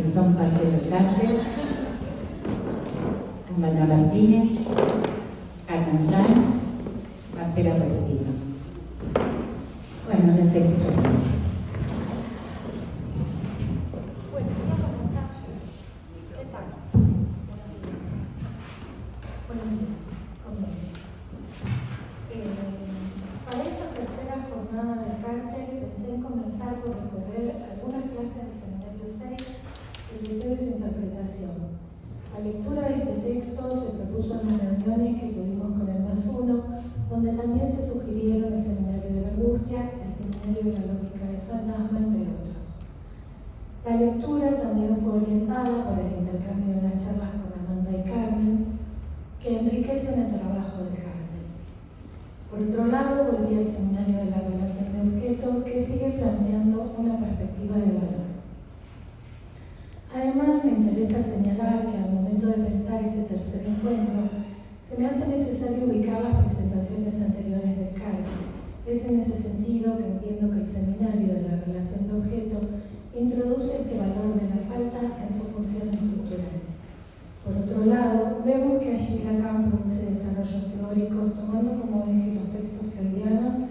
que son parte del cárcel: Amanda Martínez, Carmen Sanz, Marcela Palestino. Bueno, les escucho. Bueno, vamos a comenzar. ¿Qué tal? Buenos días. Comienzo. Para esta tercera jornada de cárcel pensé en comenzar por recorrer algunas clases del Seminario 6, el deseo y su interpretación. La lectura de este texto se propuso en las reuniones que tuvimos con el +1, donde también se sugirieron el Seminario de la Angustia, el Seminario de la Lógica del Fantasma, entre otros. La lectura también fue orientada por el intercambio de las charlas con Amanda y Carmen, que enriquecen el trabajo del cárcel. Por otro lado, volví al Seminario de la Relación de Objetos, que sigue planteando una perspectiva de valor. Además, me interesa señalar que al momento de pensar este tercer encuentro, se me hace necesario ubicar las presentaciones anteriores del cárcel. Es en ese sentido que entiendo que el Seminario de la Relación de Objeto introduce este valor de la falta en su función estructural. Por otro lado, vemos que allí Lacan produce desarrollos teóricos tomando como eje los textos freudianos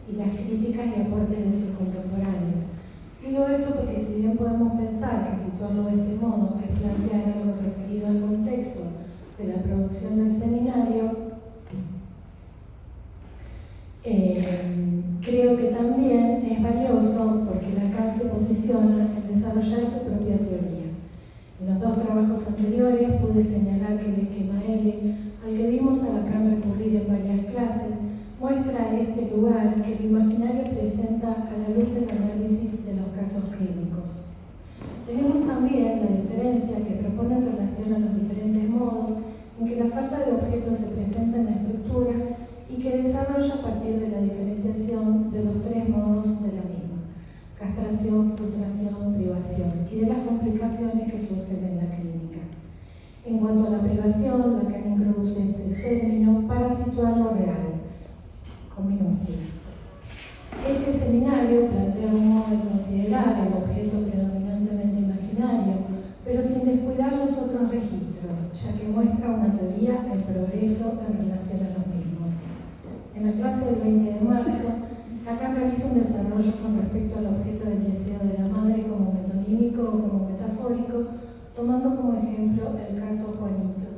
y las críticas y aportes de sus contemporáneos. Digo esto porque si bien podemos pensar que situarlo de este modo es plantear algo referido al contexto de la producción del seminario, creo que también es valioso porque Lacan se posiciona en desarrollar su propia teoría. En los dos trabajos anteriores pude señalar que el esquema L, al que vimos a Lacan recurrir en varias clases, muestra este lugar que el imaginario presenta a la luz del análisis de los casos clínicos. Tenemos también la diferencia que propone en relación a los diferentes modos en que la falta de objetos se presenta en la estructura y que desarrolla a partir de la diferenciación de los tres modos de la misma: castración, frustración, privación, y de las complicaciones que surgen en la clínica. En cuanto a la privación, Lacan introduce este término para situarlo real, con minúscula. Este seminario plantea un modo de considerar el objeto predominantemente imaginario, pero sin descuidar los otros registros, ya que muestra una teoría en progreso en relación a los mismos. En la clase del 20 de marzo, Lacan realiza un desarrollo con respecto al objeto del deseo de la madre como metonímico o como metafórico, tomando como ejemplo el caso Juanito.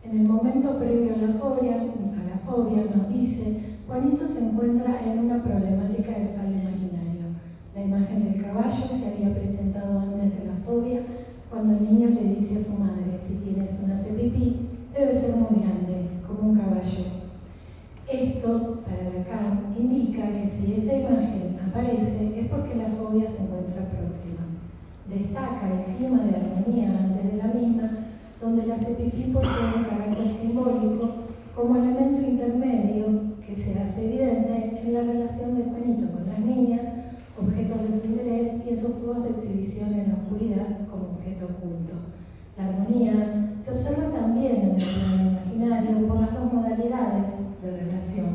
En el momento previo a la fobia nos dice: Juanito se encuentra en una problemática del fallo imaginario. La imagen del caballo se había presentado antes de la fobia, cuando el niño le dice a su madre: si tienes una cepipí, debe ser muy grande, como un caballo. Esto, para Lacan, indica que si esta imagen aparece es porque la fobia se encuentra próxima. Destaca el clima de armonía antes de la misma, donde la cepipí posee un carácter simbólico como elemento intermedio que se hace evidente en la relación de Juanito con las niñas, objetos de su interés, y en sus juegos de exhibición en la oscuridad como objeto oculto. La armonía se observa también en el plano imaginario por las dos modalidades de relación,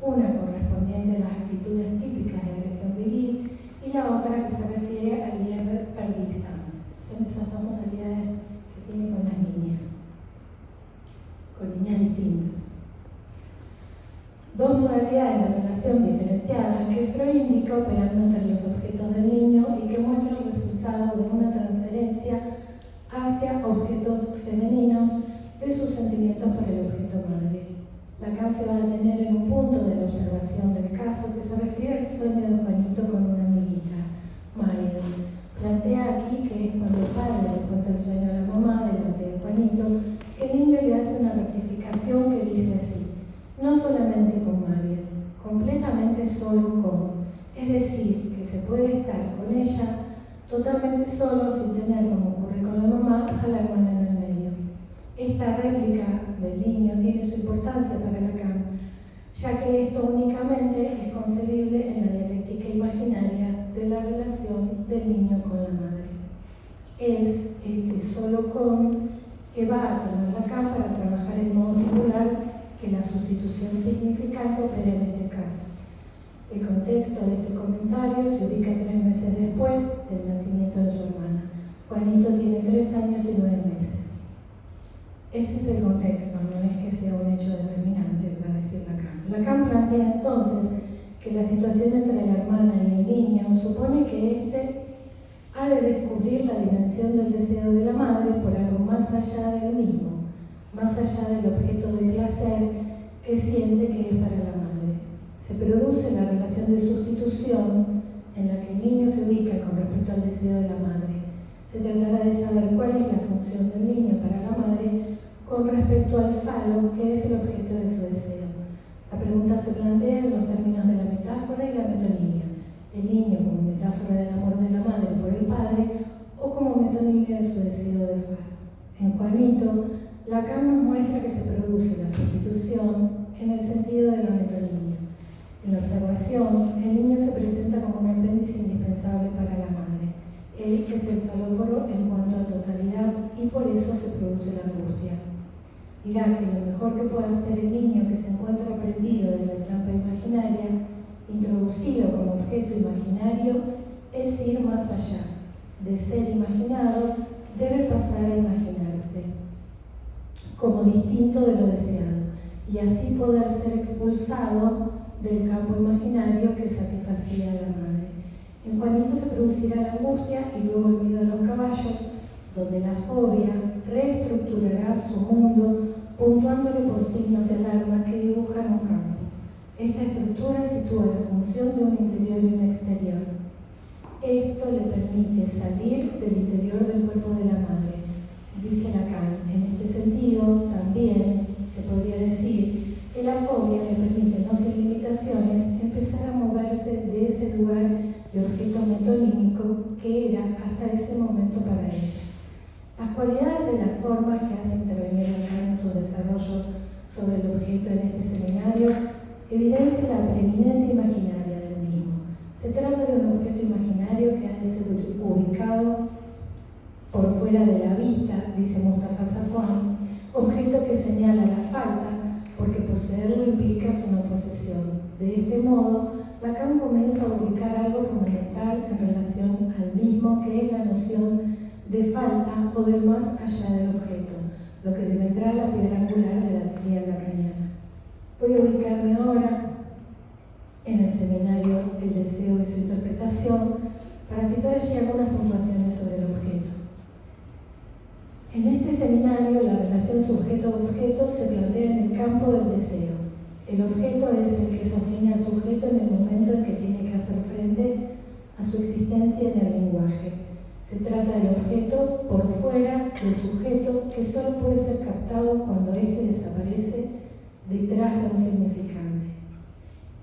una correspondiente a las actitudes típicas de agresión viril y la otra que se refiere al liebe per distance. Son esas dos modalidades que tiene con las niñas, con niñas distintas. Dos modalidades de relación diferenciadas que Freud indica operando entre los objetos del niño y que muestran el resultado de una transferencia hacia objetos femeninos de sus sentimientos por el objeto madre. Lacan se va a detener en un punto de la observación del caso que se refiere al sueño de Juanito con una amiguita, Mariel. Plantea aquí que es cuando el padre le cuenta el sueño a la mamá delante de Juanito, que el niño le hace una rectificación que dice así: no solamente con Mariel, completamente solo con, es decir, que se puede estar con ella totalmente solo sin tener, como ocurre con la mamá, a la hermana en el medio. Esta réplica del niño tiene su importancia para Lacan, ya que esto únicamente es concebible en la dialéctica imaginaria de la relación del niño con la madre. Es este solo con que va a tomar Lacan para trabajar el modo singular que la sustitución significante opera en este caso. El contexto de este comentario se ubica 3 meses después del nacimiento de su hermana. Juanito Ese es el contexto, no es que sea un hecho determinante, va a decir Lacan. Lacan plantea entonces que la situación entre la hermana y el niño supone que éste ha de descubrir la dimensión del deseo de la madre por algo más allá del mismo, más allá del objeto de placer que siente que es para la madre. Se produce la relación de sustitución en la que el niño se ubica con respecto al deseo de la madre. Se tratará de saber cuál es la función del niño para la madre con respecto al falo, que es el objeto de su deseo. La pregunta se plantea en los términos de la metáfora y la metonimia. El niño como metáfora del amor de la madre por el padre o como metonimia de su deseo de falo. En Juanito, Lacan nos muestra que se produce la sustitución en el sentido de la metonimia. En la observación, el niño se presenta como un apéndice indispensable para la madre. Él es el falóforo en cuanto a totalidad y por eso se produce la angustia. Dirá que lo mejor que puede hacer el niño que se encuentra prendido de la trampa imaginaria, introducido como objeto imaginario, es ir más allá. De ser imaginado, debe pasar a imaginarse, como distinto de lo deseado, y así poder ser expulsado del campo imaginario que satisfacía a la madre. En Juanito se producirá la angustia y luego el miedo a los caballos, donde la fobia reestructurará su mundo, puntuándolo por signos de alarma que dibujan un campo. Esta estructura sitúa la función de un interior y un exterior. Esto le permite salir del interior del cuerpo de la madre, dice Lacan. En este sentido, también se podría decir que la fobia le permite, no sin limitaciones, empezar a moverse de ese lugar de objeto metonímico que era hasta ese momento para ella. Las cualidades de las formas que hace intervenir Lacan en sus desarrollos sobre el objeto en este seminario evidencian la preeminencia imaginaria del mismo. Se trata de un objeto imaginario que ha de ser ubicado por fuera de la vista, dice Mustafa Safwan, objeto que señala la falta, porque poseerlo implica su no posesión. De este modo, Lacan comienza a ubicar algo fundamental en relación al mismo, que es la noción de falta o del más allá del objeto, lo que devendrá la piedra angular de la teoría lacaniana. Voy a ubicarme ahora en el seminario El deseo y su interpretación para citar allí algunas puntuaciones sobre el objeto. En este seminario, la relación sujeto-objeto se plantea en el campo del deseo. El objeto es el que sostiene al sujeto en el momento en que tiene que hacer frente a su existencia en el lenguaje. Se trata del objeto por fuera del sujeto que solo puede ser captado cuando éste desaparece detrás de un significante.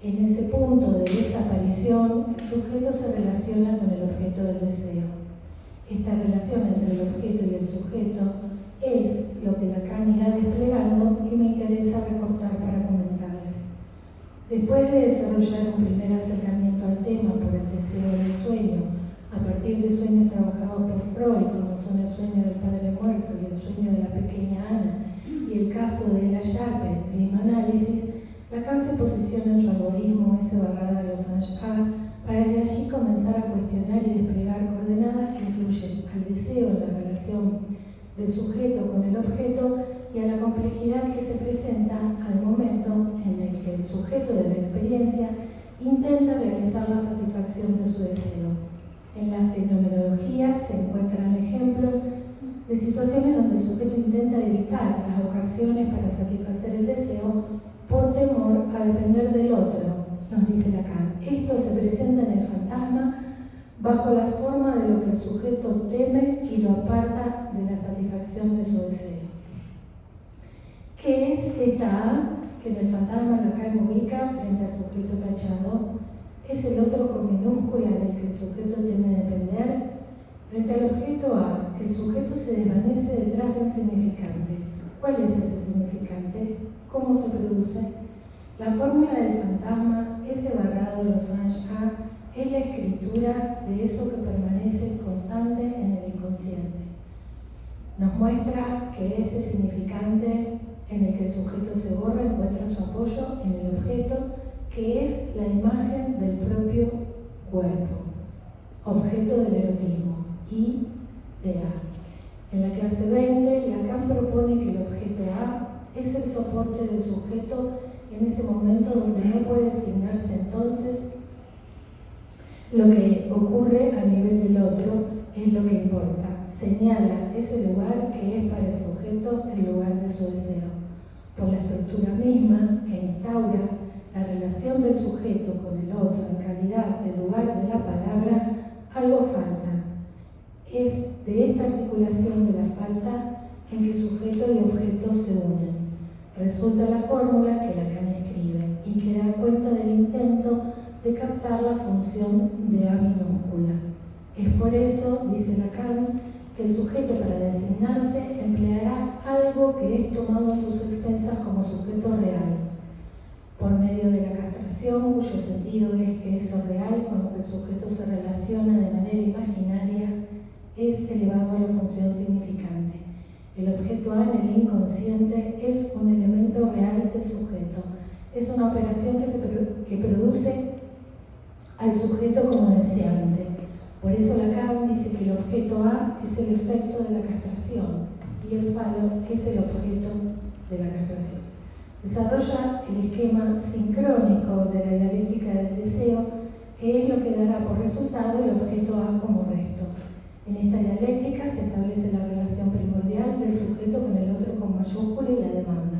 En ese punto de desaparición, el sujeto se relaciona con el objeto del deseo. Esta relación entre el objeto y el sujeto es lo que Lacan irá desplegando y me interesa recortar para comentarles. Después de desarrollar un primer acercamiento al tema por el deseo del sueño, a partir de sueños trabajados por Freud, como son el sueño del padre muerto y el sueño de la pequeña Ana, y el caso de Ella Sharpe, Dream Analysis, Lacan se posiciona en su algoritmo S/Losange-A para de allí comenzar a cuestionar y desplegar coordenadas que incluyen al deseo en la relación del sujeto con el objeto y a la complejidad que se presenta al momento en el que el sujeto de la experiencia intenta realizar la satisfacción de su deseo. En la fenomenología se encuentran ejemplos de situaciones donde el sujeto intenta evitar las ocasiones para satisfacer el deseo por temor a depender del otro, nos dice Lacan. Esto se presenta en el fantasma bajo la forma de lo que el sujeto teme y lo aparta de la satisfacción de su deseo. ¿Qué es esta A que en el fantasma Lacan ubica frente al sujeto tachado? ¿Es el otro con minúscula del que el sujeto teme depender? Frente al objeto A, el sujeto se desvanece detrás de un significante. ¿Cuál es ese significante? ¿Cómo se produce? La fórmula del fantasma S/Losange-A es la escritura de eso que permanece constante en el inconsciente. Nos muestra que ese significante en el que el sujeto se borra encuentra su apoyo en el objeto, que es la imagen del propio cuerpo, objeto del erotismo, I de A. En la clase 20, Lacan propone que el objeto es el soporte del sujeto en ese momento donde no puede asignarse entonces lo que ocurre a nivel del otro es lo que importa. Señala ese lugar que es para el sujeto el lugar de su deseo. Por la estructura misma que instaura la relación del sujeto con el otro en calidad de lugar de la palabra, algo falta. Es de esta articulación de la falta en que sujeto y objeto se unen. Resulta la fórmula que Lacan escribe y que da cuenta del intento de captar la función de A minúscula. Es por eso, dice Lacan, que el sujeto para designarse empleará algo que es tomado a sus expensas como sujeto real, por medio de la castración, cuyo sentido es que eso real con lo que el sujeto se relaciona de manera imaginaria es elevado a la función significante. El objeto A en el inconsciente es un elemento real del sujeto. Es una operación que produce al sujeto como deseante. Por eso Lacan dice que el objeto A es el efecto de la castración y el falo es el objeto de la castración. Desarrolla el esquema sincrónico de la dialéctica del deseo, que es lo que dará por resultado el objeto A como resto. En esta dialéctica se establece la relación primordial del sujeto con el otro con mayúscula y la demanda.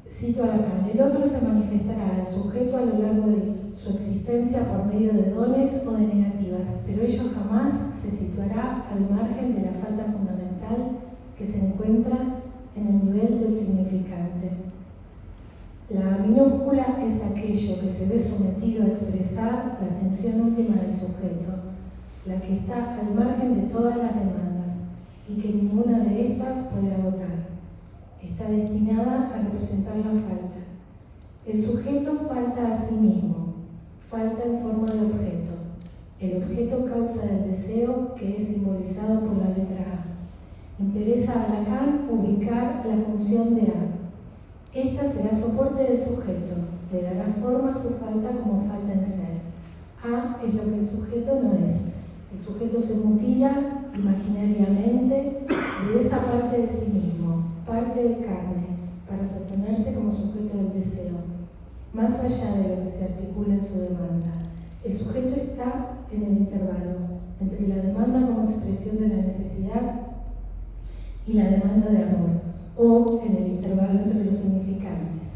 Cito a Lacan: el otro se manifestará al sujeto a lo largo de su existencia por medio de dones o de negativas, pero ello jamás se situará al margen de la falta fundamental que se encuentra en el nivel del significante. La minúscula es aquello que se ve sometido a expresar la atención última del sujeto, la que está al margen de todas las demandas y que ninguna de estas puede agotar. Está destinada a representar la falta. El sujeto falta a sí mismo, falta en forma de objeto. El objeto causa del deseo que es simbolizado por la letra A. Interesa a Lacan ubicar la función de A. Esta será soporte del sujeto, le dará forma a su falta como falta en ser. A es lo que el sujeto no es. El sujeto se mutila imaginariamente de esa parte de sí mismo, parte de carne, para sostenerse como sujeto del deseo, más allá de lo que se articula en su demanda. El sujeto está en el intervalo entre la demanda como expresión de la necesidad y la demanda de amor, o en el intervalo entre los significantes.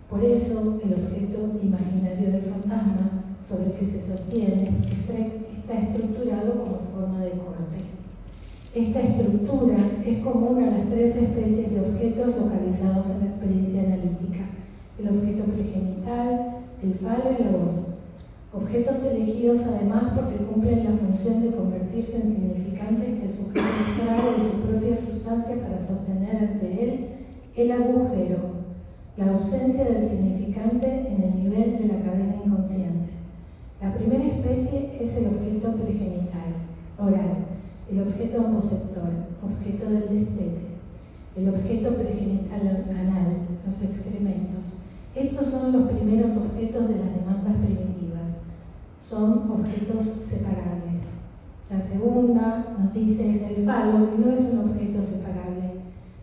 Por eso, el objeto imaginario del fantasma sobre el que se sostiene está estructurado como forma de corte. Esta estructura es común a las tres especies de objetos localizados en la experiencia analítica: el objeto pregenital, el falo y la voz. Objetos elegidos además porque cumplen la función de convertirse en significantes que el sujeto extrae de su propia sustancia para sostener ante él el agujero, la ausencia del significante en el nivel de la cadena inconsciente. La primera especie es el objeto pregenital, oral, el objeto homosector, objeto del destete, el objeto pregenital anal, los excrementos. Estos son los primeros objetos de las demandas primitivas. Son objetos separables. La segunda, nos dice, es el falo, que no es un objeto separable.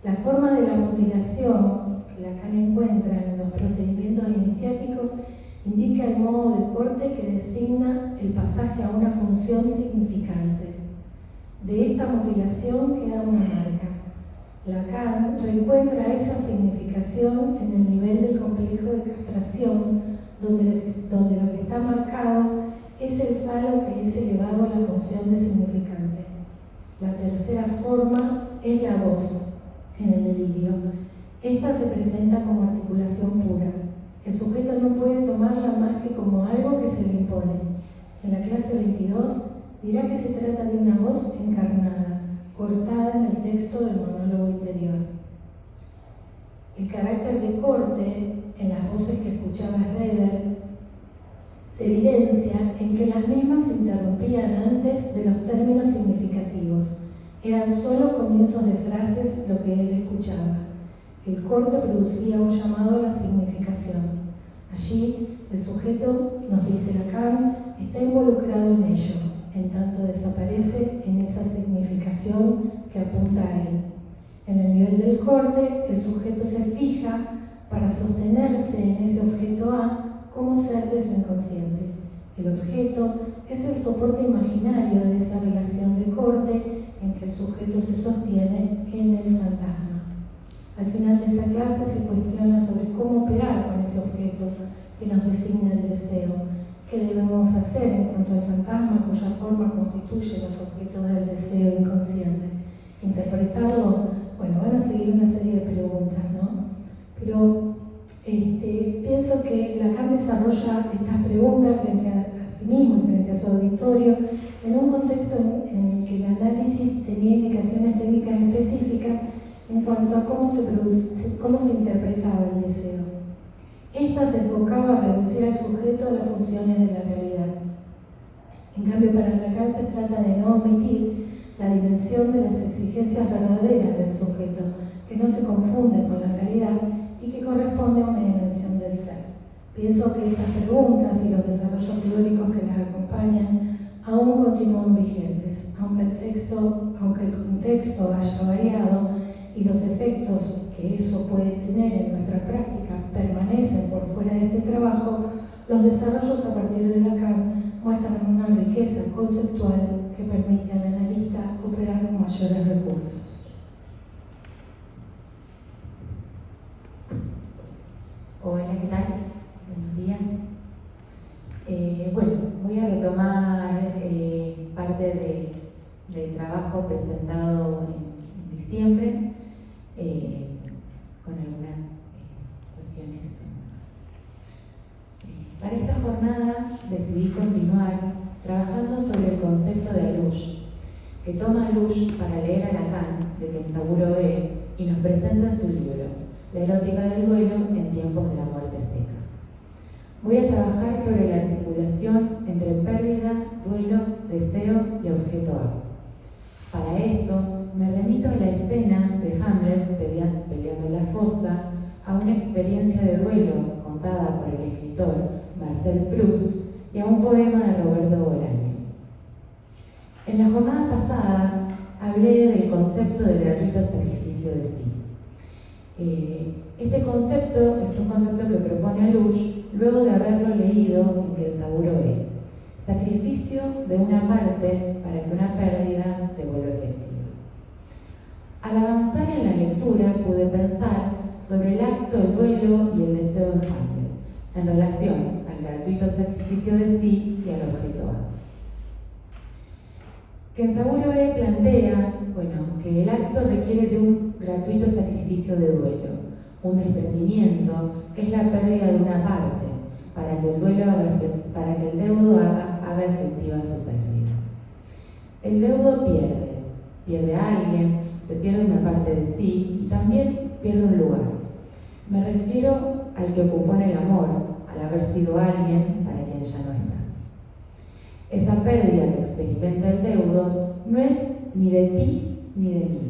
La forma de la mutilación que Lacan encuentra en los procedimientos iniciáticos indica el modo de corte que designa el pasaje a una función significante. De esta mutilación queda una marca. Lacan reencuentra esa significación en el nivel del complejo de castración, donde lo que está marcado es el falo que es elevado a la función de significante. La tercera forma es la voz, en el delirio. Esta se presenta como articulación pura. El sujeto no puede tomarla más que como algo que se le impone. En la clase 22 dirá que se trata de una voz encarnada, cortada en el texto del monólogo interior. El carácter de corte en las voces que escuchaba Reber se evidencia en que las mismas se interrumpían antes de los términos significativos. Eran solo comienzos de frases lo que él escuchaba. El corte producía un llamado a la significación. Allí, el sujeto, nos dice Lacan, está involucrado en ello, en tanto desaparece en esa significación que apunta a él. En el nivel del corte, el sujeto se fija para sostenerse en ese objeto A como ser de su inconsciente. El objeto es el soporte imaginario de esa relación de corte en que el sujeto se sostiene en el fantasma. Al final de esa clase se cuestiona sobre cómo operar con ese objeto que nos designa el deseo, qué debemos hacer en cuanto al fantasma cuya forma constituye los objetos del deseo inconsciente. Interpretarlo, bueno, van a seguir una serie de preguntas, ¿no? Pero pienso que Lacan desarrolla estas preguntas frente a sí mismo y frente a su auditorio en un contexto en el que el análisis tenía indicaciones técnicas específicas en cuanto a cómo se interpretaba el deseo. Esta se enfocaba a reducir al sujeto a las funciones de la realidad. En cambio, para Lacan se trata de no omitir la dimensión de las exigencias verdaderas del sujeto, que no se confunde con la realidad y que corresponde a una dimensión del ser. Pienso que esas preguntas y los desarrollos teóricos que las acompañan aún continúan vigentes, aunque el contexto haya variado y los efectos que eso puede tener en nuestra práctica permanecen por fuera de este trabajo, los desarrollos a partir de Lacan muestran una riqueza conceptual que permite al analista operar con mayores recursos. Hola, ¿qué tal? Buenos días. Bueno, voy a retomar parte del trabajo presentado en diciembre, con algunas cuestiones que son nuevas. Para esta jornada decidí continuar trabajando sobre el concepto de Alush, que toma Alush para leer a Lacan de Kenzaburo y nos presenta en su libro La erótica del duelo en tiempos de la muerte seca. Voy a trabajar sobre la articulación entre pérdida, duelo, deseo y objeto A. Para eso, me remito a la escena de Hamlet peleando en la fosa, a una experiencia de duelo contada por el escritor Marcel Proust y a un poema de Roberto Bolaño. En la jornada pasada hablé del concepto del gratuito sacrificio de sí. Este concepto es un concepto que propone Alush luego de haberlo leído en Kenzaburo. Sacrificio de una parte para que una pérdida se vuelva efectiva. Al avanzar en la lectura pude pensar sobre el acto, el duelo y el deseo en Hamlet, en relación al gratuito sacrificio de sí y al objeto A. Kenzaburo plantea, que el acto requiere de un gratuito sacrificio de duelo, un desprendimiento que es la pérdida de una parte, para que el deudo haga efectiva su pérdida. El deudo pierde a alguien, se pierde una parte de sí y también pierde un lugar. Me refiero al que ocupó en el amor, al haber sido alguien para quien ya no está. Esa pérdida que experimenta el deudo no es ni de ti ni de mí,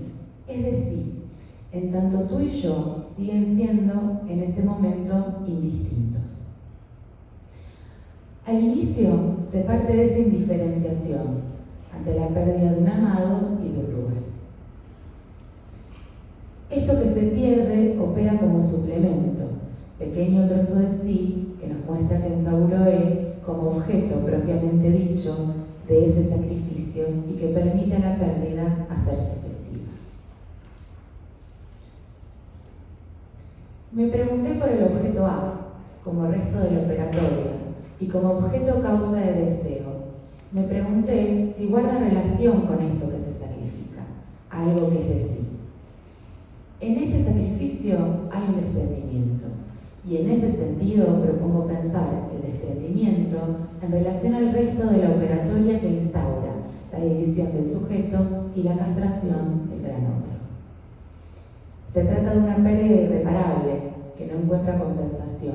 es de sí, en tanto tú y yo siguen siendo en ese momento indistintos. Al inicio se parte de esa indiferenciación ante la pérdida de un amado y de un lugar. Esto que se pierde opera como suplemento, pequeño trozo de sí que nos muestra Kenzaburo como objeto propiamente dicho de ese sacrificio y que permite a la pérdida hacerse efectiva. Me pregunté por el objeto A como resto de la operatoria y como objeto causa de deseo. Me pregunté si guarda relación con esto que se sacrifica, algo que es de sí. En este sacrificio hay un desprendimiento, y en ese sentido propongo pensar el desprendimiento en relación al resto de la operatoria que instaura la división del sujeto y la castración del gran otro. Se trata de una pérdida irreparable que no encuentra compensación,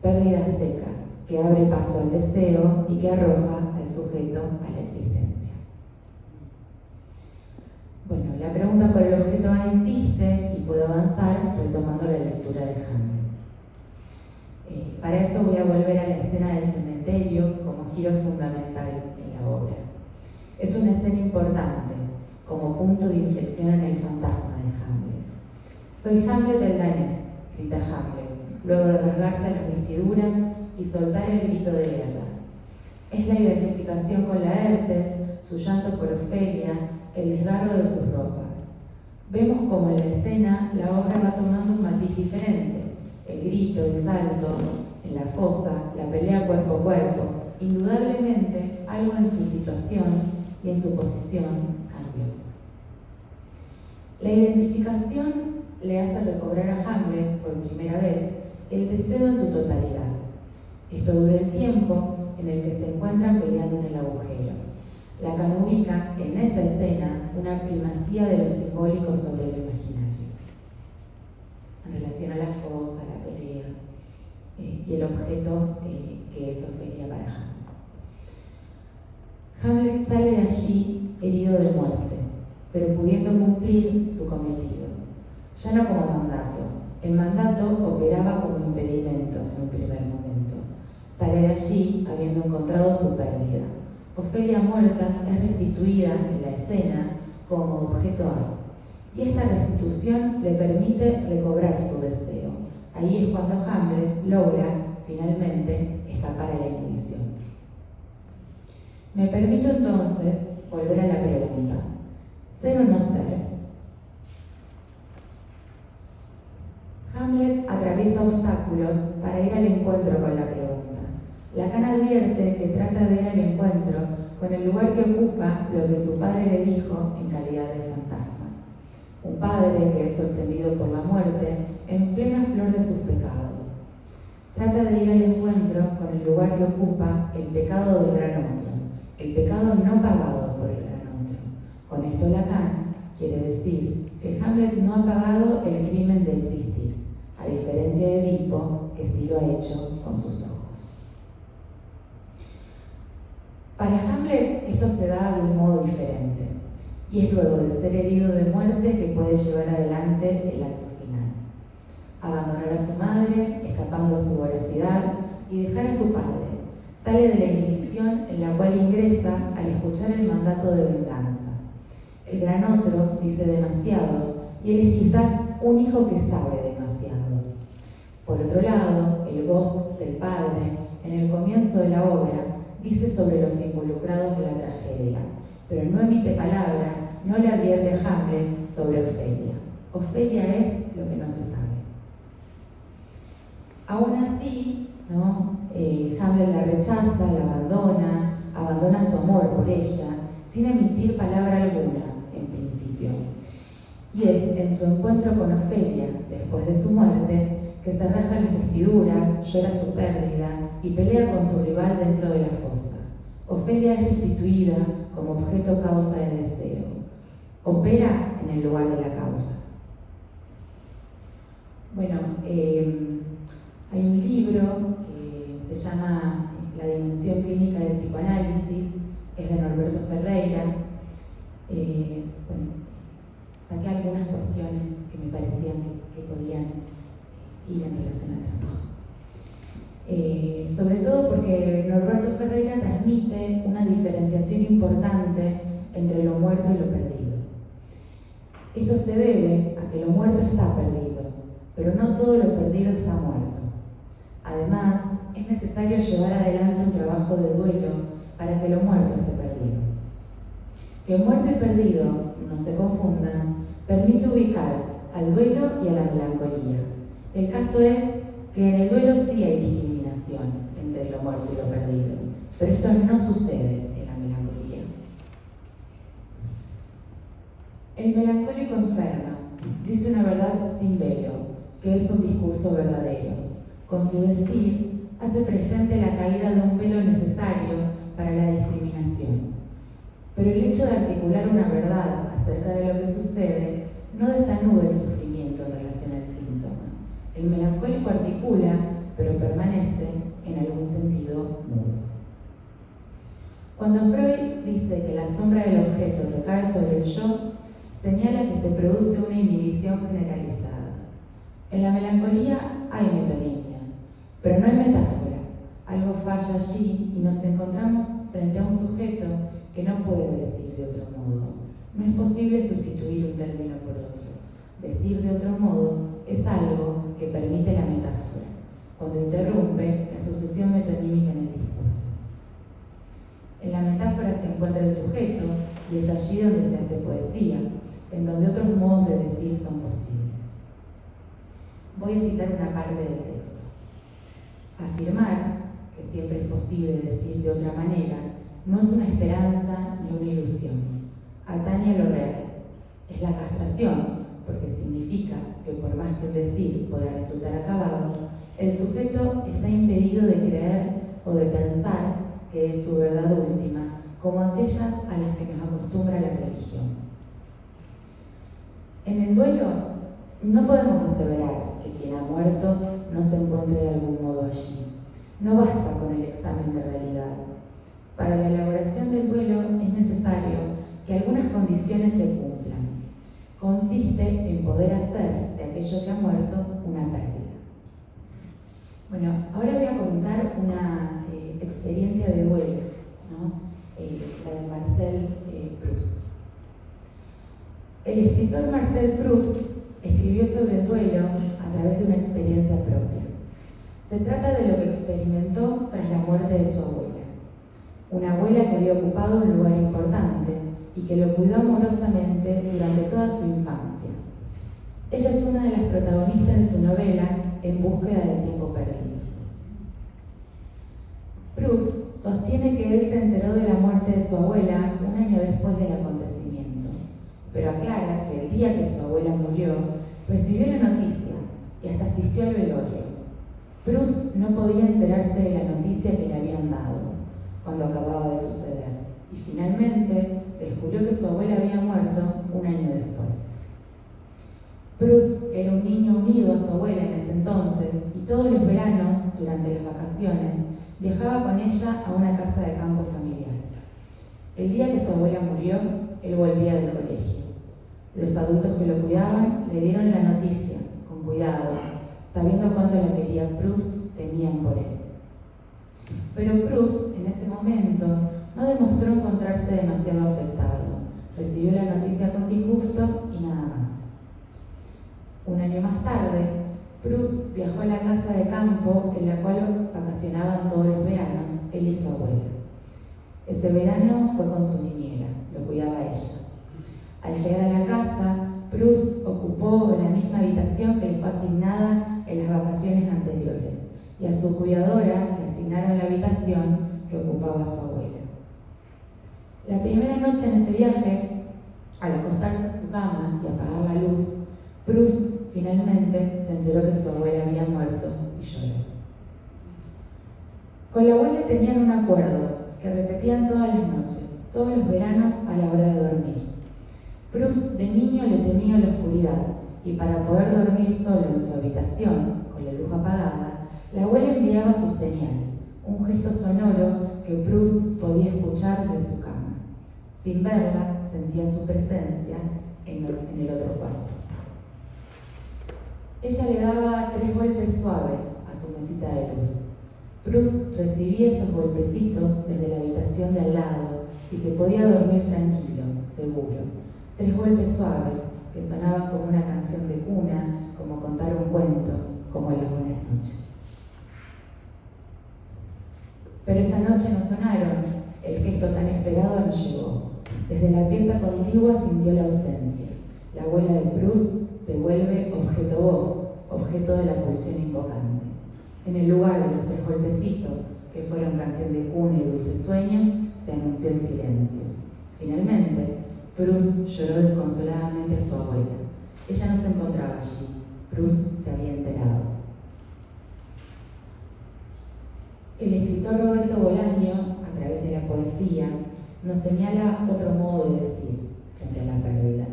pérdidas secas que abre paso al deseo y que arroja al sujeto a la existencia. Bueno, la pregunta por el objeto A insiste y puedo avanzar retomando la lectura de Hamlet. Para eso voy a volver a la escena del cementerio como giro fundamental en la obra. Es una escena importante, como punto de inflexión en el fantasma de Hamlet. «Soy Hamlet el danés», grita Hamlet, luego de rasgarse las vestiduras y soltar el grito de guerra. Es la identificación con Laertes, su llanto por Ofelia, el desgarro de sus ropas. Vemos como en la escena la obra va tomando un matiz diferente. El grito, el salto, en la fosa, la pelea cuerpo a cuerpo. Indudablemente, algo en su situación y en su posición cambió. La identificación le hace recobrar a Hamlet, por primera vez, el deseo en su totalidad. Esto dura el tiempo en el que se encuentran peleando en el agujero. Lacan ubica en esa escena una primacía de lo simbólico sobre lo imaginario, en relación a la fosa, la pelea y el objeto que es Ofelia para Hamlet. Hamlet sale de allí herido de muerte, pero pudiendo cumplir su cometido, ya no como mandato. El mandato operaba como impedimento en un primer momento. Sale de allí habiendo encontrado su pérdida. Ofelia muerta es restituida en la escena como objeto A, y esta restitución le permite recobrar su deseo. Ahí es cuando Hamlet logra, finalmente, escapar a la inhibición. Me permito entonces volver a la pregunta: ¿ser o no ser? Hamlet atraviesa obstáculos para ir al encuentro con la pregunta. Lacan advierte que trata de ir al encuentro con el lugar que ocupa lo que su padre le dijo en calidad de fantasma. Un padre que es sorprendido por la muerte en plena flor de sus pecados. Trata de ir al encuentro con el lugar que ocupa el pecado del gran otro, el pecado no pagado por el gran otro. Con esto Lacan quiere decir que Hamlet no ha pagado el crimen de existir, a diferencia de Edipo, que sí lo ha hecho con sus ojos. Para Hamlet esto se da de un modo diferente, y es luego de ser herido de muerte que puede llevar adelante el acto final. Abandonar a su madre, escapando a su voracidad, y dejar a su padre. Sale de la inhibición en la cual ingresa al escuchar el mandato de venganza. El gran otro dice demasiado, y él es quizás un hijo que sabe demasiado. Por otro lado, el Ghost del padre, en el comienzo de la obra, dice sobre los involucrados de la tragedia, pero no emite palabra, no le advierte a Hamlet sobre Ofelia. Ofelia es lo que no se sabe. Aún así, Hamlet la rechaza, la abandona su amor por ella, sin emitir palabra alguna, en principio. Y es en su encuentro con Ofelia, después de su muerte, que se rasga las vestiduras, llora su pérdida y pelea con su rival dentro de la fosa. Ofelia es restituida como objeto causa de deseo. Opera en el lugar de la causa. Bueno, hay un libro que se llama La dimensión clínica del psicoanálisis, es de Norberto Ferreira. Saqué algunas cuestiones que me parecían que podían ir en relación al trabajo. Sobre todo porque Norberto Ferreira transmite una diferenciación importante entre lo muerto y lo perdido. Esto se debe a que lo muerto está perdido, pero no todo lo perdido está muerto. Además, es necesario llevar adelante un trabajo de duelo para que lo muerto esté perdido. Que muerto y perdido no se confundan, permite ubicar al duelo y a la melancolía. El caso es que en el duelo sí hay discriminación entre lo muerto y lo perdido, pero esto no sucede en la melancolía. El melancólico enferma, dice una verdad sin velo, que es un discurso verdadero. Con su decir, hace presente la caída de un velo necesario para la discriminación. Pero el hecho de articular una verdad acerca de lo que sucede no desanuda el sufrimiento en relación al síntoma. El melancólico articula, pero permanece en algún sentido mudo. Cuando Freud dice que la sombra del objeto recae sobre el yo, señala que se produce una inhibición generalizada. En la melancolía hay metonimia, pero no hay metáfora. Algo falla allí y nos encontramos frente a un sujeto que no puede decir de otro modo. No es posible objeto y es allí donde se hace poesía, en donde otros modos de decir son posibles. Voy a citar una parte del texto. Afirmar, que siempre es posible decir de otra manera, no es una esperanza ni una ilusión. Atañe a lo real. Es la castración, porque significa que por más que un decir pueda resultar acabado, el sujeto está impedido de creer o de pensar que es su verdad última, como aquellas a las que nos acostumbra la religión. En el duelo no podemos aseverar que quien ha muerto no se encuentre de algún modo allí. No basta con el examen de realidad. Para la elaboración del duelo es necesario que algunas condiciones se cumplan. Consiste en poder hacer de aquello que ha muerto una pérdida. Bueno, ahora voy a contar una experiencia de duelo, ¿no? La de Marcel Proust. El escritor Marcel Proust escribió sobre el duelo a través de una experiencia propia. Se trata de lo que experimentó tras la muerte de su abuela. Una abuela que había ocupado un lugar importante y que lo cuidó amorosamente durante toda su infancia. Ella es una de las protagonistas de su novela En búsqueda del tiempo perdido. Proust sostiene que él se enteró de la muerte de su abuela un año después del acontecimiento, pero aclara que el día que su abuela murió, recibió la noticia y hasta asistió al velorio. Proust no podía enterarse de la noticia que le habían dado cuando acababa de suceder y finalmente descubrió que su abuela había muerto un año después. Proust era un niño unido a su abuela en ese entonces y todos los veranos, durante las vacaciones, viajaba con ella a una casa de campo familiar. El día que su abuela murió, él volvía del colegio. Los adultos que lo cuidaban le dieron la noticia, con cuidado, sabiendo cuánto la quería Proust, temían por él. Pero Proust, en ese momento, no demostró encontrarse demasiado afectado. Recibió la noticia con disgusto y nada más. Un año más tarde, Proust viajó a la casa de campo en la cual vacacionaban todos los veranos él y su abuela. Ese verano fue con su niñera, lo cuidaba ella. Al llegar a la casa, Proust ocupó la misma habitación que le fue asignada en las vacaciones anteriores y a su cuidadora le asignaron la habitación que ocupaba su abuela. La primera noche en ese viaje, al acostarse en su cama y apagar la luz, Proust finalmente se enteró que su abuela había muerto y lloró. Con la abuela tenían un acuerdo que repetían todas las noches, todos los veranos a la hora de dormir. Proust de niño le temía la oscuridad y para poder dormir solo en su habitación, con la luz apagada, la abuela enviaba su señal, un gesto sonoro que Proust podía escuchar de su cama. Sin verla, sentía su presencia en el otro cuarto. Ella le daba 3 golpes suaves a su mesita de luz. Proust recibía esos golpecitos desde la habitación de al lado y se podía dormir tranquilo, seguro. 3 golpes suaves que sonaban como una canción de cuna, como contar un cuento, como las buenas noches. Pero esa noche no sonaron, el gesto tan esperado no llegó. Desde la pieza contigua sintió la ausencia. La abuela de Proust se vuelve objeto voz, objeto de la pulsión invocante. En el lugar de los 3 golpecitos, que fueron canción de cuna y dulces sueños, se anunció el silencio. Finalmente, Proust lloró desconsoladamente a su abuela. Ella no se encontraba allí. Proust se había enterado. El escritor Roberto Bolaño, a través de la poesía, nos señala otro modo de decir frente a la pérdida.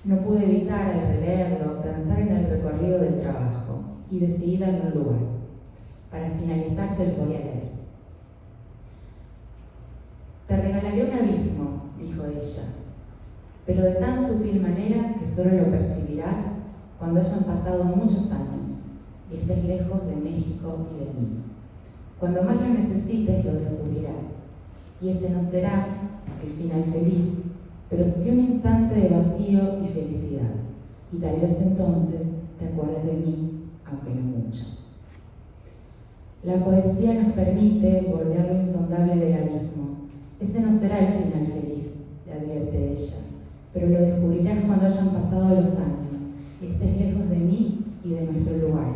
No pude evitar, al releerlo, pensar en el recorrido del trabajo y decidí darle un lugar. Para finalizar, se lo voy a leer. Te regalaré un abismo, dijo ella, pero de tan sutil manera que solo lo percibirás cuando hayan pasado muchos años y estés lejos de México y de mí. Cuando más lo necesites, lo descubrirás, y ese no será el final feliz, pero sí un instante de vacío y felicidad, y tal vez entonces te acuerdes de mí, aunque no mucho. La poesía nos permite bordear lo insondable del abismo. Ese no será el final feliz, le pero lo descubrirás cuando hayan pasado los años y estés lejos de mí y de nuestro lugar,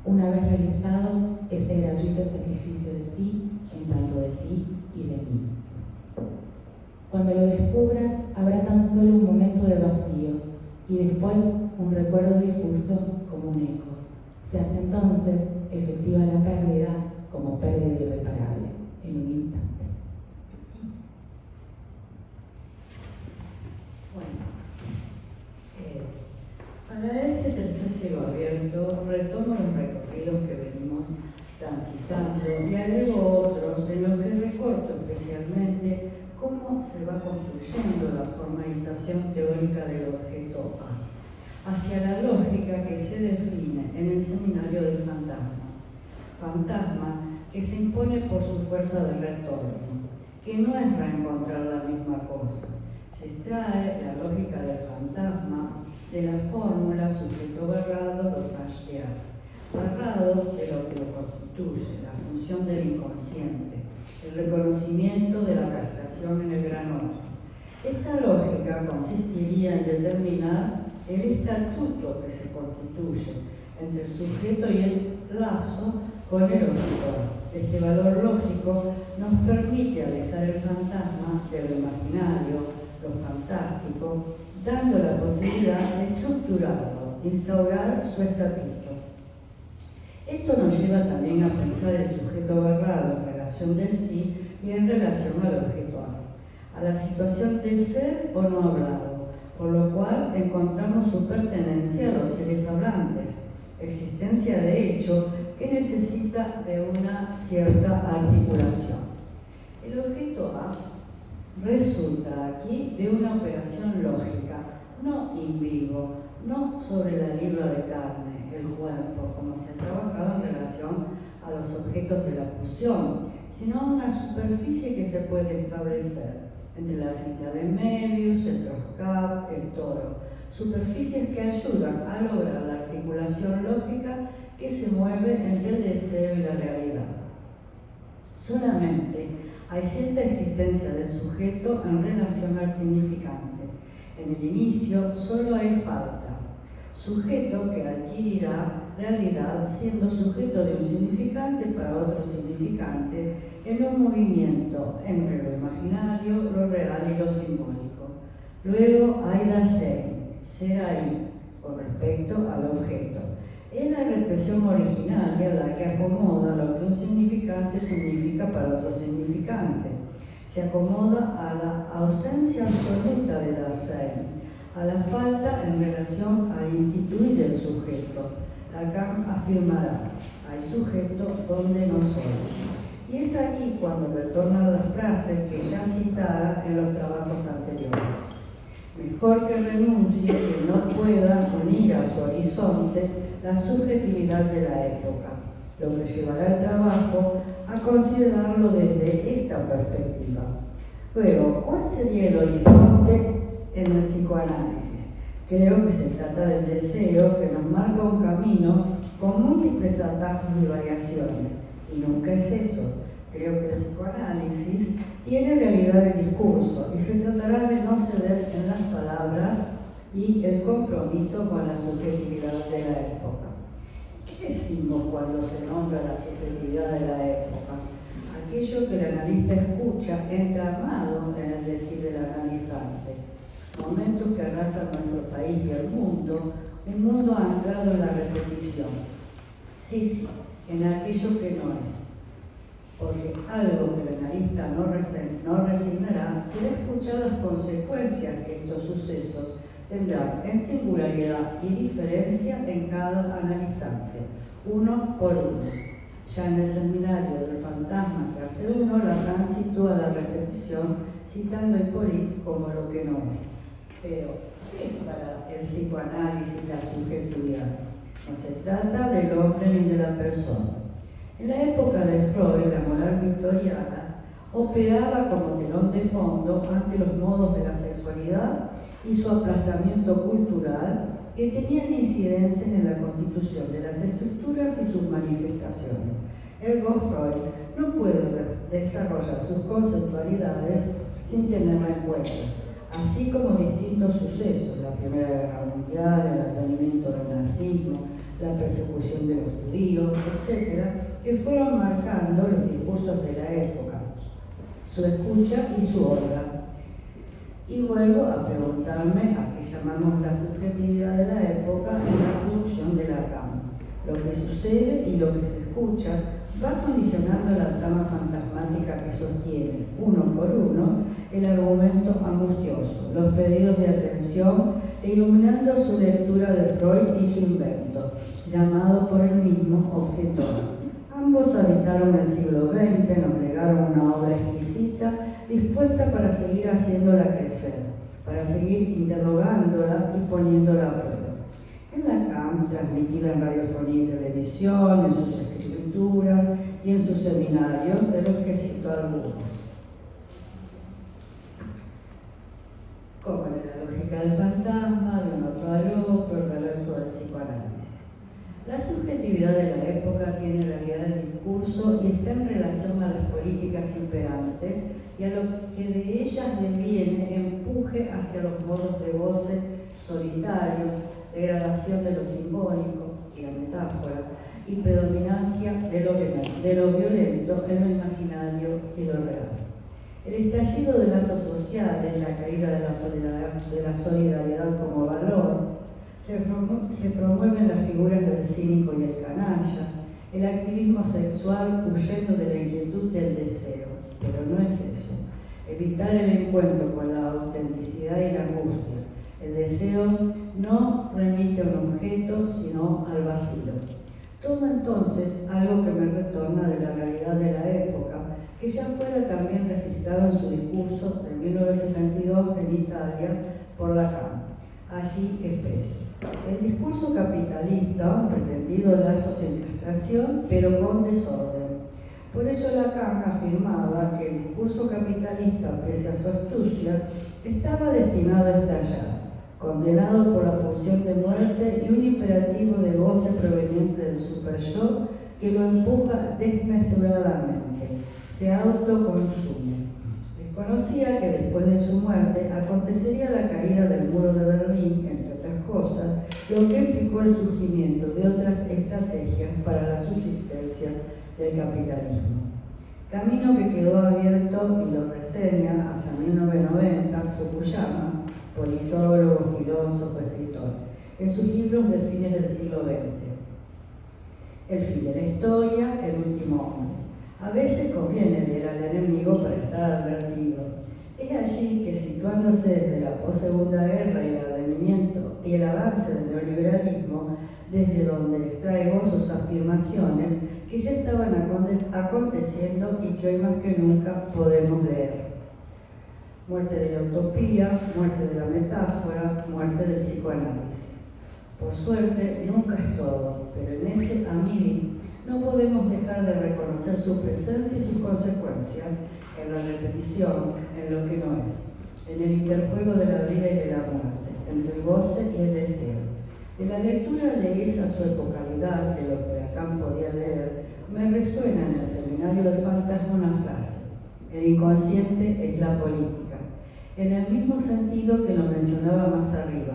una vez realizado ese gratuito sacrificio de sí en tanto de ti y de mí. Cuando lo descubras, habrá tan solo un momento de vacío y después un recuerdo difuso como un eco. Se hace entonces efectiva la pérdida como pérdida irreparable en un instante. Bueno, para este tercer siglo abierto retomo los recorridos que venimos transitando y agrego otros en los que recorto especialmente cómo se va construyendo la formalización teórica del objeto A, hacia la lógica que se define en el seminario del fantasma que se impone por su fuerza de retorno, que no es reencontrar la misma cosa. Se extrae la lógica del fantasma de la fórmula sujeto barrado dosage de A, barrado de lo que lo constituye, la función del inconsciente, el reconocimiento de la castración en el gran otro. Esta lógica consistiría en determinar el estatuto que se constituye entre el sujeto y el lazo con el objeto. Este valor lógico nos permite alejar el fantasma de lo imaginario, lo fantástico, dando la posibilidad de estructurarlo, instaurar su estatuto. Esto nos lleva también a pensar el sujeto barrado en relación del sí y en relación al objeto a la situación de ser o no hablado, por lo cual encontramos su pertenencia a los seres hablantes, existencia de hecho que necesita de una cierta articulación. El objeto A resulta aquí de una operación lógica, no in vivo, no sobre la libra de carne, el cuerpo, como se ha trabajado en relación a los objetos de la pulsión, sino una superficie que se puede establecer entre la cinta de Möbius, el Troscap, el toro, superficies que ayudan a lograr la articulación lógica que se mueve entre el deseo y la realidad. Solamente hay cierta existencia del sujeto en relación al significante. En el inicio solo hay falta, sujeto que adquirirá realidad siendo sujeto de un significante para otro significante en un movimiento entre lo imaginario, lo real y lo simbólico. Luego hay Dasein, ser ahí, con respecto al objeto. Es la represión originaria la que acomoda lo que un significante significa para otro significante. Se acomoda a la ausencia absoluta de Dasein, a la falta en relación al instituir el sujeto. Lacan afirmará, hay sujeto donde no soy. Y es aquí cuando retornan las frases que ya citara en los trabajos anteriores. Mejor que renuncie que no pueda unir a su horizonte la subjetividad de la época, lo que llevará el trabajo a considerarlo desde esta perspectiva. Luego, ¿cuál sería el horizonte en el psicoanálisis? Creo que se trata del deseo que nos marca un camino con múltiples atajos y variaciones, y nunca es eso. Creo que el psicoanálisis tiene realidad de discurso y se tratará de no ceder en las palabras y el compromiso con la subjetividad de la época. ¿Qué decimos cuando se nombra la subjetividad de la época? Aquello que el analista escucha entramado en el decir del analizante. Momentos que arrasan nuestro país y el mundo, un mundo anclado en la repetición. Sí, en aquello que no es. Porque algo que el analista no resignará será escuchar las consecuencias que estos sucesos tendrán en singularidad y diferencia en cada analizante, uno por uno. Ya en el seminario del fantasma que hace uno, Lacan sitúa la repetición citando a Hippolyte como lo que no es. Pero, ¿qué es para el psicoanálisis la subjetividad? No se trata del hombre ni de la persona. En la época de Freud, la moral victoriana operaba como telón de fondo ante los modos de la sexualidad y su aplastamiento cultural que tenían incidencias en la constitución de las estructuras y sus manifestaciones. Ergo Freud no puede desarrollar sus conceptualidades sin tenerla en cuenta. así como distintos sucesos, la Primera Guerra Mundial, el advenimiento del nazismo, la persecución de los judíos, etc., que fueron marcando los discursos de la época, su escucha y su obra. Y vuelvo a preguntarme a qué llamamos la subjetividad de la época en la producción de Lacan. Lo que sucede y lo que se escucha va condicionando la trama fantasmática que sostiene, uno por uno, el argumento angustioso, los pedidos de atención e iluminando su lectura de Freud y su invento, llamado por él mismo objetor. Ambos habitaron el siglo XX, nos legaron una obra exquisita, dispuesta para seguir haciéndola crecer, para seguir interrogándola y poniéndola a prueba. En Lacan, transmitida en radiofonía y televisión, en sus escrituras y en sus seminarios, de los que cito algunos. Como en la lógica del fantasma, de un otro al otro, el reverso del psicoanálisis. La subjetividad de la época tiene realidad de discurso y está en relación a las políticas imperantes y a lo que de ellas deviene empuje hacia los modos de goce solitarios, degradación de lo simbólico y la metáfora, y predominancia de lo violento en lo imaginario y lo real. El estallido de lazos sociales, la caída de la solidaridad como valor, se promueven las figuras del cínico y el canalla, el activismo sexual huyendo de la inquietud del deseo, pero no es eso. Evitar el encuentro con la autenticidad y la angustia. El deseo no remite a un objeto, sino al vacío. Todo entonces algo que me retorna de la realidad de la época, que ya fuera también registrado en su discurso de 1972 en Italia por Lacan. Allí expresa: el discurso capitalista, un pretendido lazo sin castración, pero con desorden. Por eso Lacan afirmaba que el discurso capitalista, pese a su astucia, estaba destinado a estallar, condenado por la pulsión de muerte y un imperativo de goce proveniente del super-yo que lo empuja desmesuradamente, se autoconsume. Desconocía que después de su muerte acontecería la caída del muro de Berlín, entre otras cosas, lo que implicó el surgimiento de otras estrategias para la subsistencia del capitalismo. Camino que quedó abierto, y lo reseña hasta 1990 Fukuyama, politólogo, filósofo, escritor, en sus libros de fines del siglo XX. El fin de la historia, el último hombre. A veces conviene leer al enemigo para estar advertido. Es allí que, situándose desde la post-segunda guerra y el advenimiento y el avance del neoliberalismo, desde donde extraigo sus afirmaciones que ya estaban aconteciendo y que hoy más que nunca podemos leer. Muerte de la utopía, muerte de la metáfora, muerte del psicoanálisis. Por suerte, nunca es todo, pero en ese amidi no podemos dejar de reconocer su presencia y sus consecuencias en la repetición, en lo que no es, en el interjuego de la vida y de la muerte, entre el goce y el deseo. De la lectura de esa su epocalidad, de lo que Lacan podía leer, me resuena en el seminario del fantasma una frase: el inconsciente es la política, en el mismo sentido que lo mencionaba más arriba,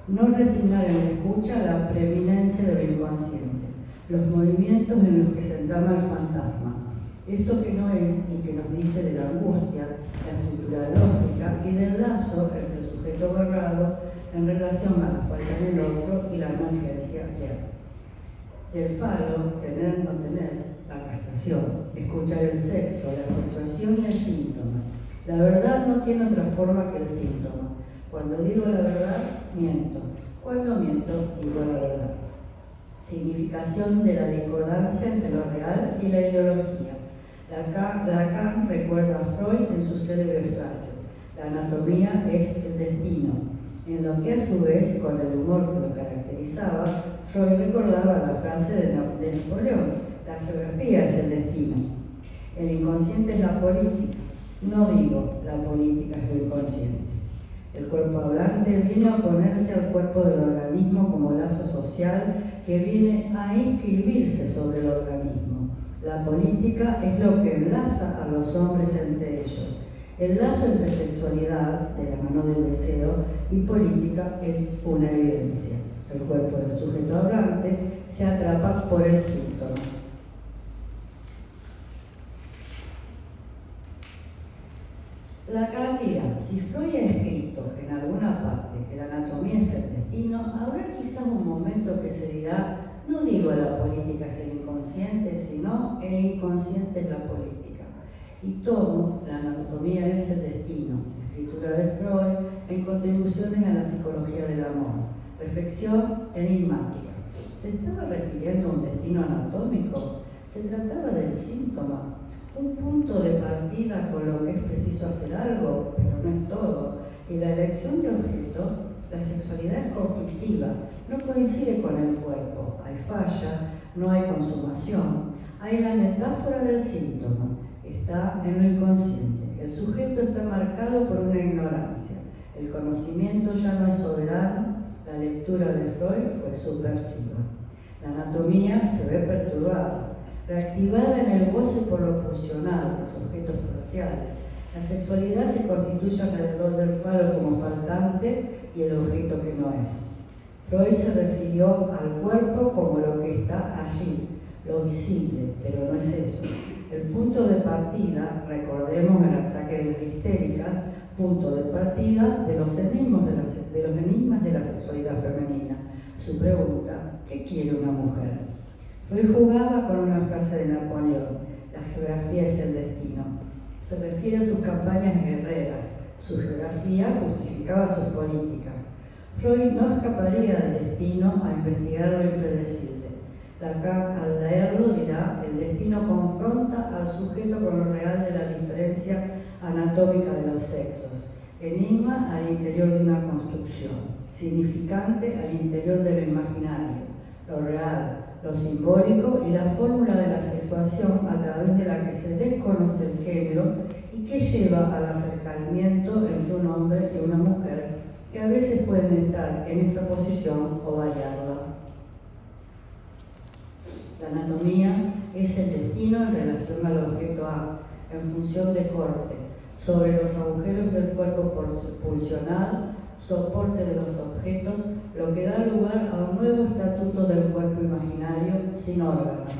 no resignar en la escucha la preeminencia de lo inconsciente, los movimientos en los que se entrama el fantasma, eso que no es y que nos dice de la angustia, la estructura lógica y del lazo entre el sujeto borrado en relación a la falta en el otro y la emergencia real. Del falo, tener, no tener, la castración, escuchar el sexo, la sexuación y el síntoma. La verdad no tiene otra forma que el síntoma. Cuando digo la verdad, miento. Cuando miento, digo la verdad. Significación de la discordancia entre lo real y la ideología. Lacan recuerda a Freud en su célebre frase: la anatomía es el destino, en lo que a su vez, con el humor que lo caracterizaba, Freud recordaba la frase de Napoleón: la geografía es el destino. El inconsciente es la política. No digo, la política es lo inconsciente. El cuerpo hablante viene a oponerse al cuerpo del organismo como lazo social que viene a inscribirse sobre el organismo. La política es lo que enlaza a los hombres entre ellos. El lazo entre sexualidad, de la mano del deseo, y política es una evidencia. El cuerpo del sujeto hablante se atrapa por el síntoma. Lacan dirá, si Freud ha escrito en alguna parte que la anatomía es el destino, habrá quizás un momento que se dirá, no digo la política es el inconsciente, sino el inconsciente es la política. Y tomo la anatomía es el destino, escritura de Freud, en contribuciones a la psicología del amor, reflexión enigmática. ¿Se estaba refiriendo a un destino anatómico? ¿Se trataba del síntoma? Un punto de partida con lo que es preciso hacer algo, pero no es todo. Y la elección de objeto, la sexualidad es conflictiva, no coincide con el cuerpo, hay falla, no hay consumación. Hay la metáfora del síntoma, está en lo inconsciente. El sujeto está marcado por una ignorancia. El conocimiento ya no es soberano, la lectura de Freud fue subversiva. La anatomía se ve perturbada, reactivada en el goce por lo pulsional, los objetos parciales. La sexualidad se constituye alrededor del falo como faltante y el objeto que no es. Freud se refirió al cuerpo como lo que está allí, lo visible, pero no es eso. El punto de partida, recordemos el ataque de las histéricas, punto de partida de los enigmas de la sexualidad femenina. Su pregunta, ¿qué quiere una mujer? Freud jugaba con una frase de Napoleón, la geografía es el destino. Se refiere a sus campañas guerreras, su geografía justificaba sus políticas. Freud no escaparía del destino a investigar lo impredecible. Lacan, al leerlo, dirá, el destino confronta al sujeto con lo real de la diferencia anatómica de los sexos. Enigma al interior de una construcción, significante al interior del imaginario, lo real, lo simbólico y la fórmula de la sexuación a través de la que se desconoce el género y que lleva al acercamiento entre un hombre y una mujer que a veces pueden estar en esa posición o variarla. La anatomía es el destino en relación al objeto A, en función de corte, sobre los agujeros del cuerpo pulsional, soporte de los objetos, lo que da lugar a un nuevo estatuto del cuerpo imaginario sin órganos,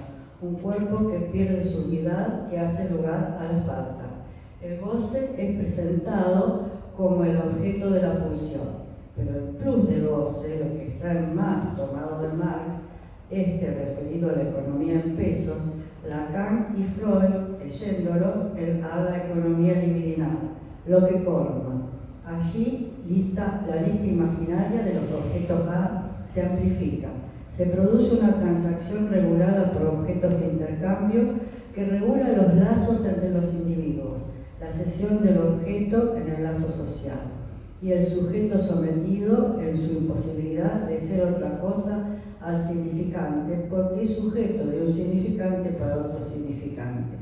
un cuerpo que pierde su unidad, que hace lugar a la falta. El goce es presentado como el objeto de la pulsión, pero el plus de goce, lo que está en Marx, tomado de Marx, referido a la economía en pesos, Lacan y Freud, leyéndolo, a la economía libidinal, lo que colma. Allí la lista imaginaria de los objetos A se amplifica. Se produce una transacción regulada por objetos de intercambio que regula los lazos entre los individuos, la cesión del objeto en el lazo social y el sujeto sometido en su imposibilidad de ser otra cosa al significante, porque es sujeto de un significante para otro significante.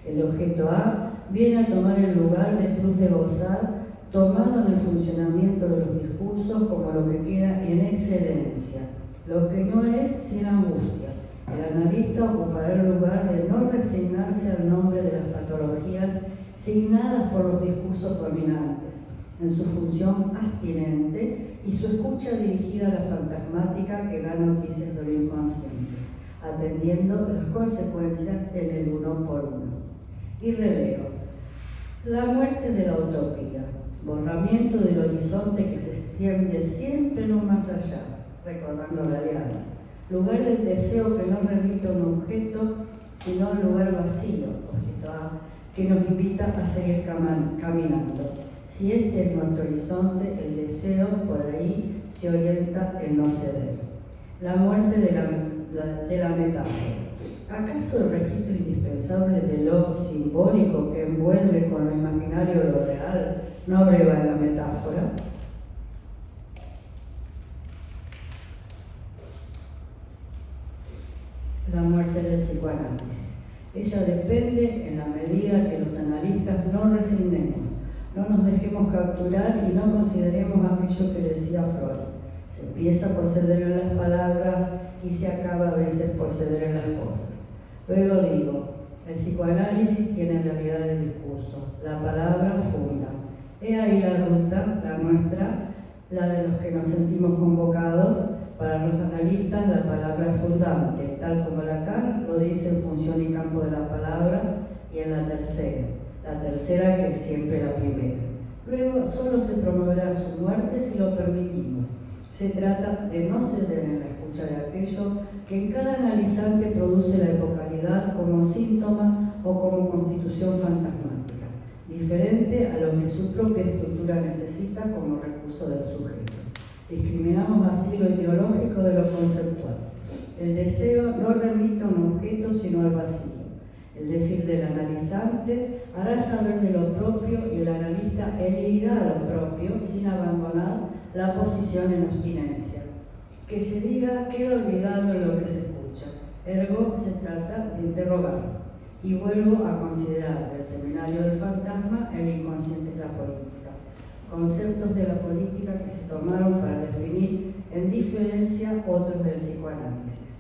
El objeto A viene a tomar el lugar del plus de gozar, tomado en el funcionamiento de los discursos como lo que queda en excedencia, lo que no es sin angustia. El analista ocupará el lugar de no resignarse al nombre de las patologías signadas por los discursos dominantes, en su función abstinente y su escucha dirigida a la fantasmática que da noticias de lo inconsciente, atendiendo las consecuencias en el uno por uno. Y releo. La muerte de la utopía, borramiento del horizonte que se extiende siempre no más allá, recordando a Galeano, lugar del deseo que no remite a un objeto, sino un lugar vacío, objeto A, que nos invita a seguir caminando. Si este es nuestro horizonte, el deseo por ahí se orienta en no ceder. La muerte de la metáfora. ¿Acaso el registro indispensable de lo simbólico que envuelve con lo imaginario lo real no abreva en la metáfora? La muerte del psicoanálisis. Ella depende en la medida que los analistas no resignemos, no nos dejemos capturar y no consideremos aquello que decía Freud. Se empieza por ceder en las palabras y se acaba a veces por ceder en las cosas. Luego digo, El psicoanálisis tiene realidad de discurso, la palabra funda. He ahí la ruta, la nuestra, la de los que nos sentimos convocados. Para los analistas la palabra es fundante, tal como Lacan lo dice en Función y Campo de la Palabra y en la tercera que es siempre la primera. Luego solo se promoverá su muerte si lo permitimos. Se trata de no ceder en la escucha de aquello que en cada analizante produce la epocalidad como síntoma o como constitución fantasmática, diferente a lo que su propia estructura necesita como recurso del sujeto. Discriminamos así lo ideológico de lo conceptual. El deseo no remite a un objeto sino al vacío. El decir del analizante hará saber de lo propio y el analista herirá a lo propio sin abandonar la posición en abstinencia. Que se diga queda olvidado en lo que se escucha. Ergo se trata de interrogar. Y vuelvo a considerar del seminario del fantasma el inconsciente de la política. Conceptos de la política que se tomaron para definir en diferencia otros del psicoanálisis.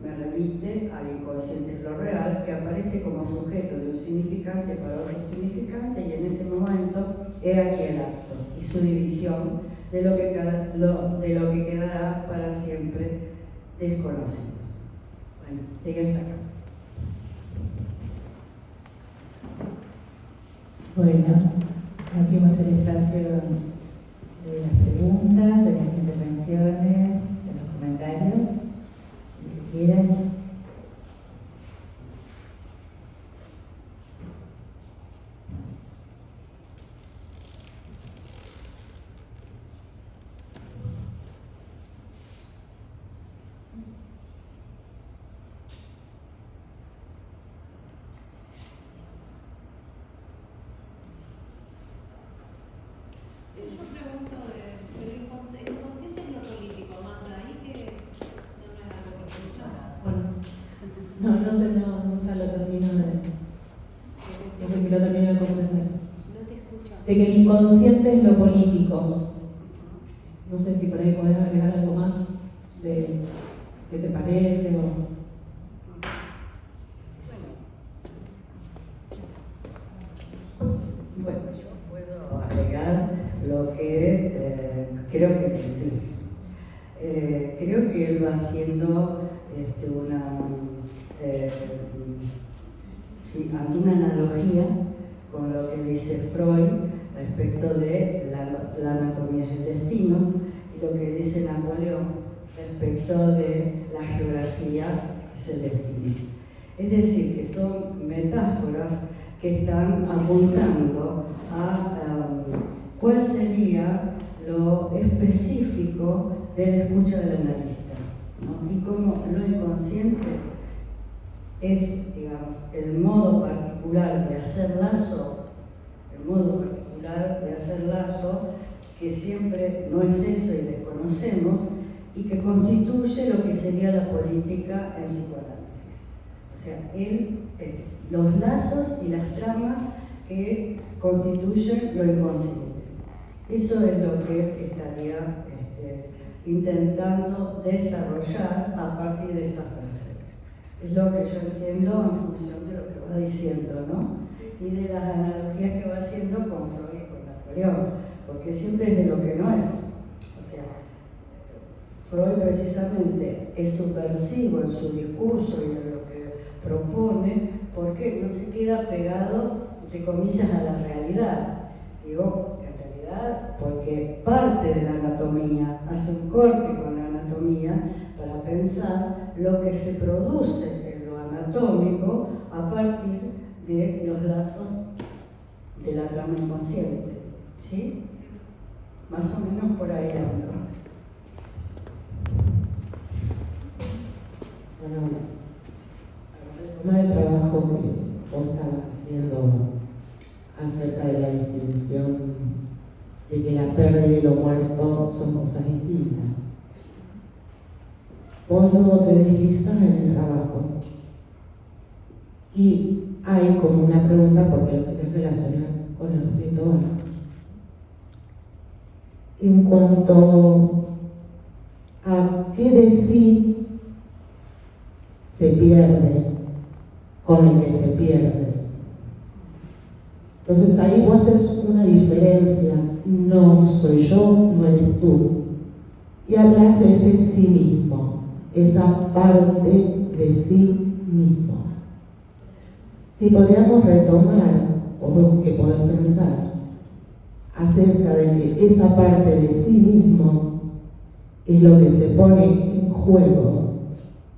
Me remite al inconsciente lo real, que aparece como sujeto de un significante para otro significante, y en ese momento he aquí el acto y su división de lo que quedará para siempre desconocido. Bueno, sigue hasta acá. Bueno, abrimos el espacio de las preguntas, de las intervenciones, de los comentarios, lo que quieran. Yo pregunto, el inconsciente es lo político, Amanda, ahí que no es algo que escuchamos. Bueno, nunca lo termino no sé si lo termino de comprender. No te escucho. De que el inconsciente es lo político. No sé si por ahí podés agregar algo más de qué te parece o... Bueno, yo puedo agregar lo que creo que entendí. Creo que él va haciendo una analogía con lo que dice Freud respecto de la anatomía del destino y lo que dice Napoleón respecto de la geografía es el destino. Es decir, que son metáforas que están apuntando a cuál sería lo específico de la escucha del analista, ¿no? Y cómo lo inconsciente es, digamos, el modo particular de hacer lazo, que siempre no es eso y desconocemos, y que constituye lo que sería la política en psicoanálisis. O sea, los lazos y las tramas que constituyen lo inconsciente. Eso es lo que estaría intentando desarrollar a partir de esa frase. Es lo que yo entiendo en función de lo que va diciendo, ¿no? Y de las analogías que va haciendo con Freud y con Napoleón, porque siempre es de lo que no es. O sea, Freud precisamente es subversivo en su discurso y en lo que propone, porque no se queda pegado, entre comillas, a la realidad. Digo, en realidad, porque parte de la anatomía, hace un corte con la anatomía para pensar lo que se produce en lo anatómico a partir de los lazos de la trama inconsciente. ¿Sí? Más o menos por ahí ando. Bueno, el trabajo que vos estabas haciendo acerca de la distinción de que la pérdida y lo muerto son cosas distintas. Vos luego te deslizás en el trabajo y hay como una pregunta porque lo querés relacionar con el objeto. En cuanto a qué decir se pierde con el que se pierde. Entonces ahí vos haces una diferencia, no soy yo, no eres tú. Y hablas de ese sí mismo, esa parte de sí mismo. Si podríamos retomar, o vos que podés pensar, acerca de que esa parte de sí mismo es lo que se pone en juego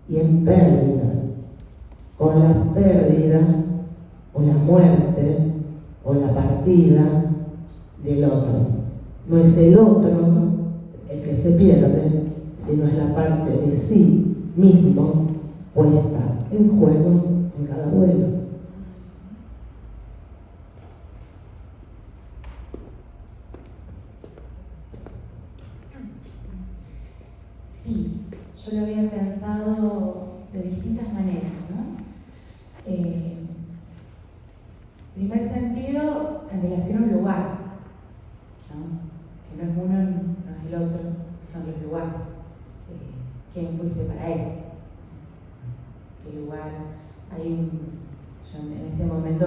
y en pérdida, con la pérdida o la muerte o la partida del otro. No es el otro el que se pierde, sino es la parte de sí mismo puesta en juego en cada vuelo. Sí, yo lo había pensado de distintas maneras, ¿no? Primer sentido, en relación a un lugar, ¿no? Que no es uno, no es el otro, son los lugares. ¿Quién fuiste para eso? ¿Qué lugar? Yo en este momento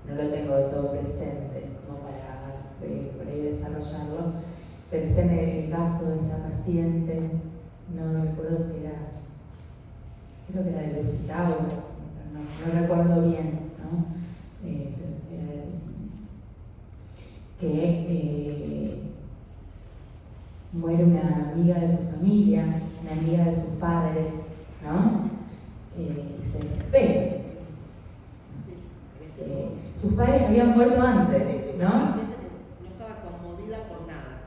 no lo tengo de todo presente como para por ahí desarrollarlo, pero está en el caso de esta paciente, no recuerdo si era, creo que era de Lusitano, no recuerdo bien, ¿no? Que muere una amiga de su familia, una amiga de sus padres, ¿no? Y se desespera. Sus padres habían muerto antes, ¿no? No estaba conmovida por nada.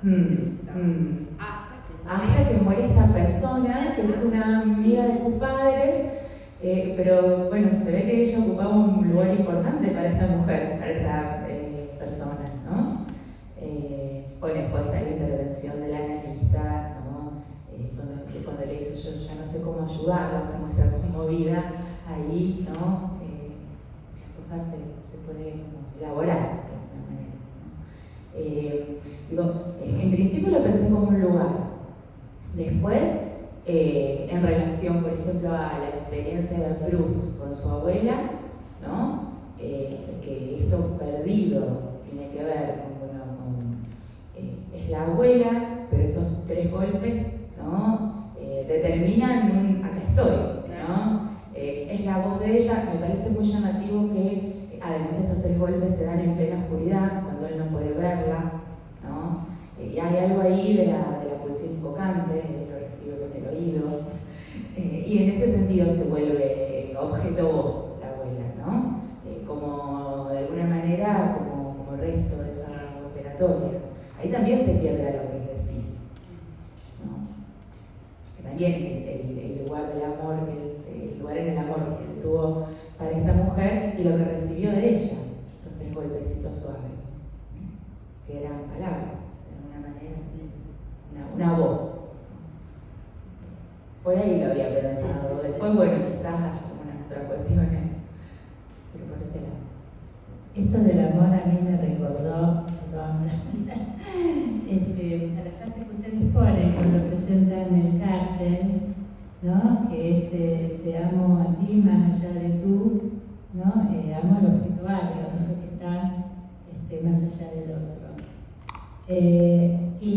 Hasta que muere esta persona, que es una amiga de sus padres, pero bueno, se ve que ella ocupaba un lugar importante para esta mujer, para esta persona, ¿no? Bueno, después está la intervención del analista, ¿no? Cuando le dice yo ya no sé cómo ayudarla, se muestra conmovida, ahí, ¿no? Las cosas se pueden elaborar de alguna manera, ¿no? En principio lo pensé como un lugar. Después, en relación, por ejemplo, a la experiencia de Proust con su abuela, ¿no? Que esto perdido tiene que ver con es la abuela, pero esos 3 golpes, ¿no? Determinan acá estoy, ¿no? Es la voz de ella. Me parece muy llamativo que además esos 3 golpes se dan en plena oscuridad, cuando él no puede verla, ¿no? Y hay algo ahí de la pulsión invocante, él lo recibe con el oído, y en ese sentido se vuelve objeto voz la abuela, ¿no? Como de alguna manera, como resto de esa operatoria. Ahí también se pierde a lo que es decir, ¿no? Que también el lugar del amor, el lugar en el amor que él tuvo para esta mujer y lo que recibió de ella, estos 3 golpecitos suaves, ¿no? Que eran palabras, de alguna manera, una voz. Por ahí lo había pensado. Después, bueno, quizás haya algunas otras cuestiones, pero por este lado. Esto del amor a mí me recordó, perdón, a la frase que ustedes ponen cuando presentan el cartel, ¿no? Que te amo a ti más allá de tú, ¿no? Amo lo espiritual, digamos, eso que está más allá del otro. Y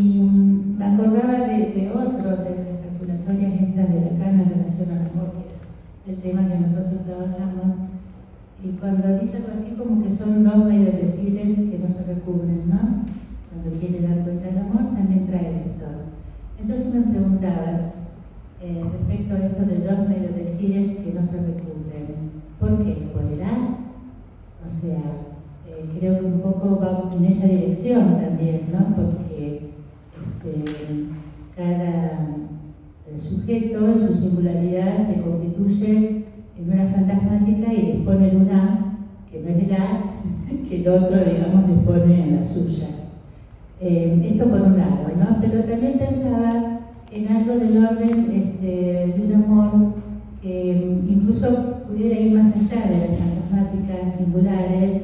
me acordaba de otro, de las calculatorias estas de Lacan en relación al amor, que es el tema que nosotros trabajamos. Y cuando dice algo así como que son 2 medios decires que no se recubren, ¿no? Cuando quiere dar cuenta del amor, también trae esto. Entonces me preguntabas, respecto a esto de 2 medios decires que no se recubren, ¿por qué? ¿Por el A? O sea, creo que un poco va en esa dirección también, ¿no? Porque cada sujeto en su singularidad se constituye en una fantasmática y dispone de un A, que no es el A, que el otro, digamos, dispone en la suya. Esto por un lado, ¿no? Pero también pensaba en algo del orden de un amor que incluso pudiera ir más allá de las fantasmáticas singulares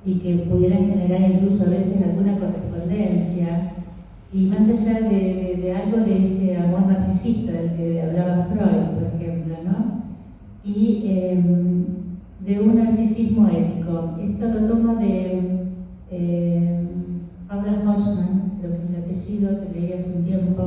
y que pudiera generar incluso a veces alguna correspondencia, y más allá de algo de ese amor narcisista del que hablaba Freud, por ejemplo, ¿no? Y de un narcisismo ético. Esto lo tomo de Paula Hoffman, creo que es el apellido, que leí hace un tiempo,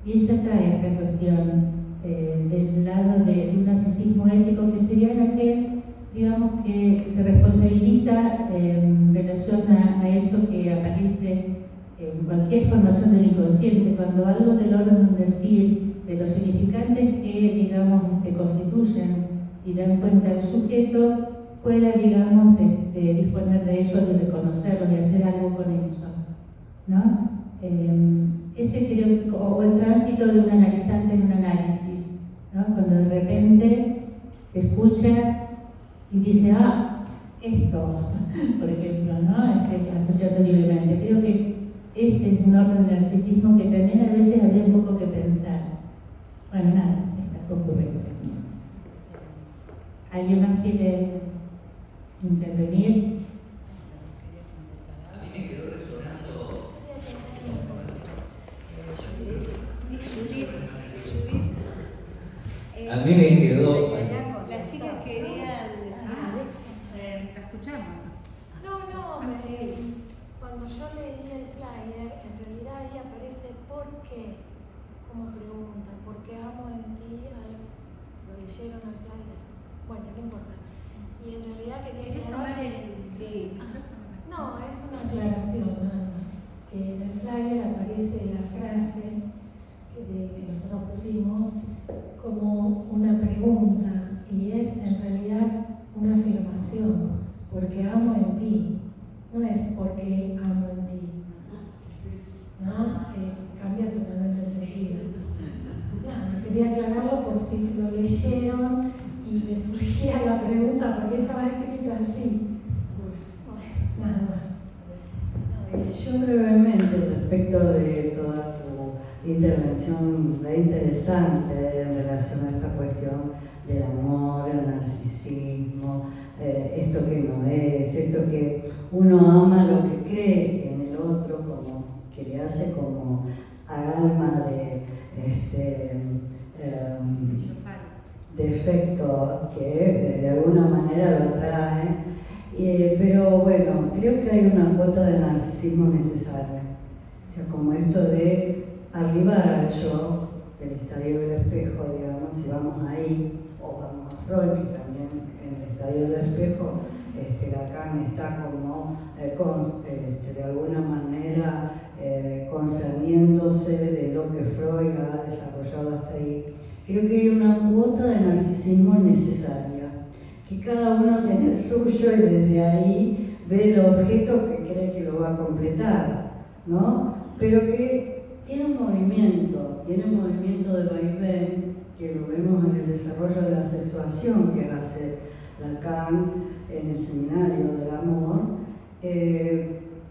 y ella trae esta cuestión del lado de un narcisismo ético, que sería aquel, digamos, que se responsabiliza en relación a eso que aparece en cualquier formación del inconsciente, cuando algo del orden de un decir, de los significantes que, digamos, constituyen y dan cuenta al sujeto, pueda, digamos, disponer de ellos y reconocerlos y hacer algo con eso, ¿no? Ese creo, o el tránsito de un analizante en un análisis, ¿no? Cuando de repente se escucha y dice, esto, por ejemplo, ¿no? Asociado libremente. Creo que ese es un orden de narcisismo que también a veces habría un poco que pensar. Bueno, nada, estas ocurrencias. ¿Alguien más quiere intervenir? A mí me quedó resonando. A mí me quedó. Las chicas querían decir, la escuchamos. Cuando yo leí el flyer, en realidad ahí aparece ¿por qué? Como pregunta, ¿por qué amo en ti? Lo leyeron al flyer. Bueno, no importa. Y en realidad quería aclarar. Sí. No, es una aclaración nada más. Que en el flyer aparece la frase que nosotros pusimos como una pregunta y es en realidad una afirmación, porque amo en ti, no es porque amo en ti, ¿no? Cambia totalmente el sentido. Nada, quería aclararlo por si lo leyeron y les surgía la pregunta por qué estaba escrito así. Bueno, nada más. Yo brevemente, respecto de toda tu intervención re interesante en relación a esta cuestión del amor, el narcisismo, esto que no es, esto que uno ama lo que cree en el otro, como que le hace como alma de defecto que de alguna manera lo atrae. Pero bueno, creo que hay una cuota de narcisismo necesaria. O sea, como esto de arribar al yo, del estadio del espejo, digamos, si vamos ahí, o vamos a Freud, que también en el estadio del espejo, Lacan está como de alguna manera concerniéndose de lo que Freud ha desarrollado hasta ahí. Creo que hay una cuota de narcisismo necesaria, que cada uno tiene el suyo y desde ahí ve el objeto que cree que lo va a completar, ¿no? Pero que tiene un movimiento de vaivén, que lo vemos en el desarrollo de la sexuación que hace Lacan en el seminario del amor,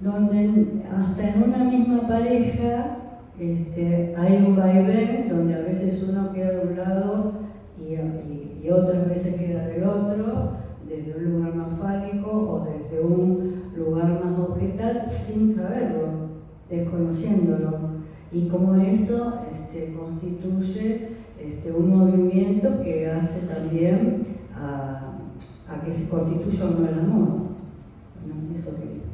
donde hasta en una misma pareja hay un vaivén donde a veces uno queda de un lado y otras veces queda del otro, desde un lugar más fálico o desde un lugar más objetal, sin saberlo, desconociéndolo. Y como eso constituye un movimiento que hace también a que se constituya o no el amor. Bueno, eso quería decir.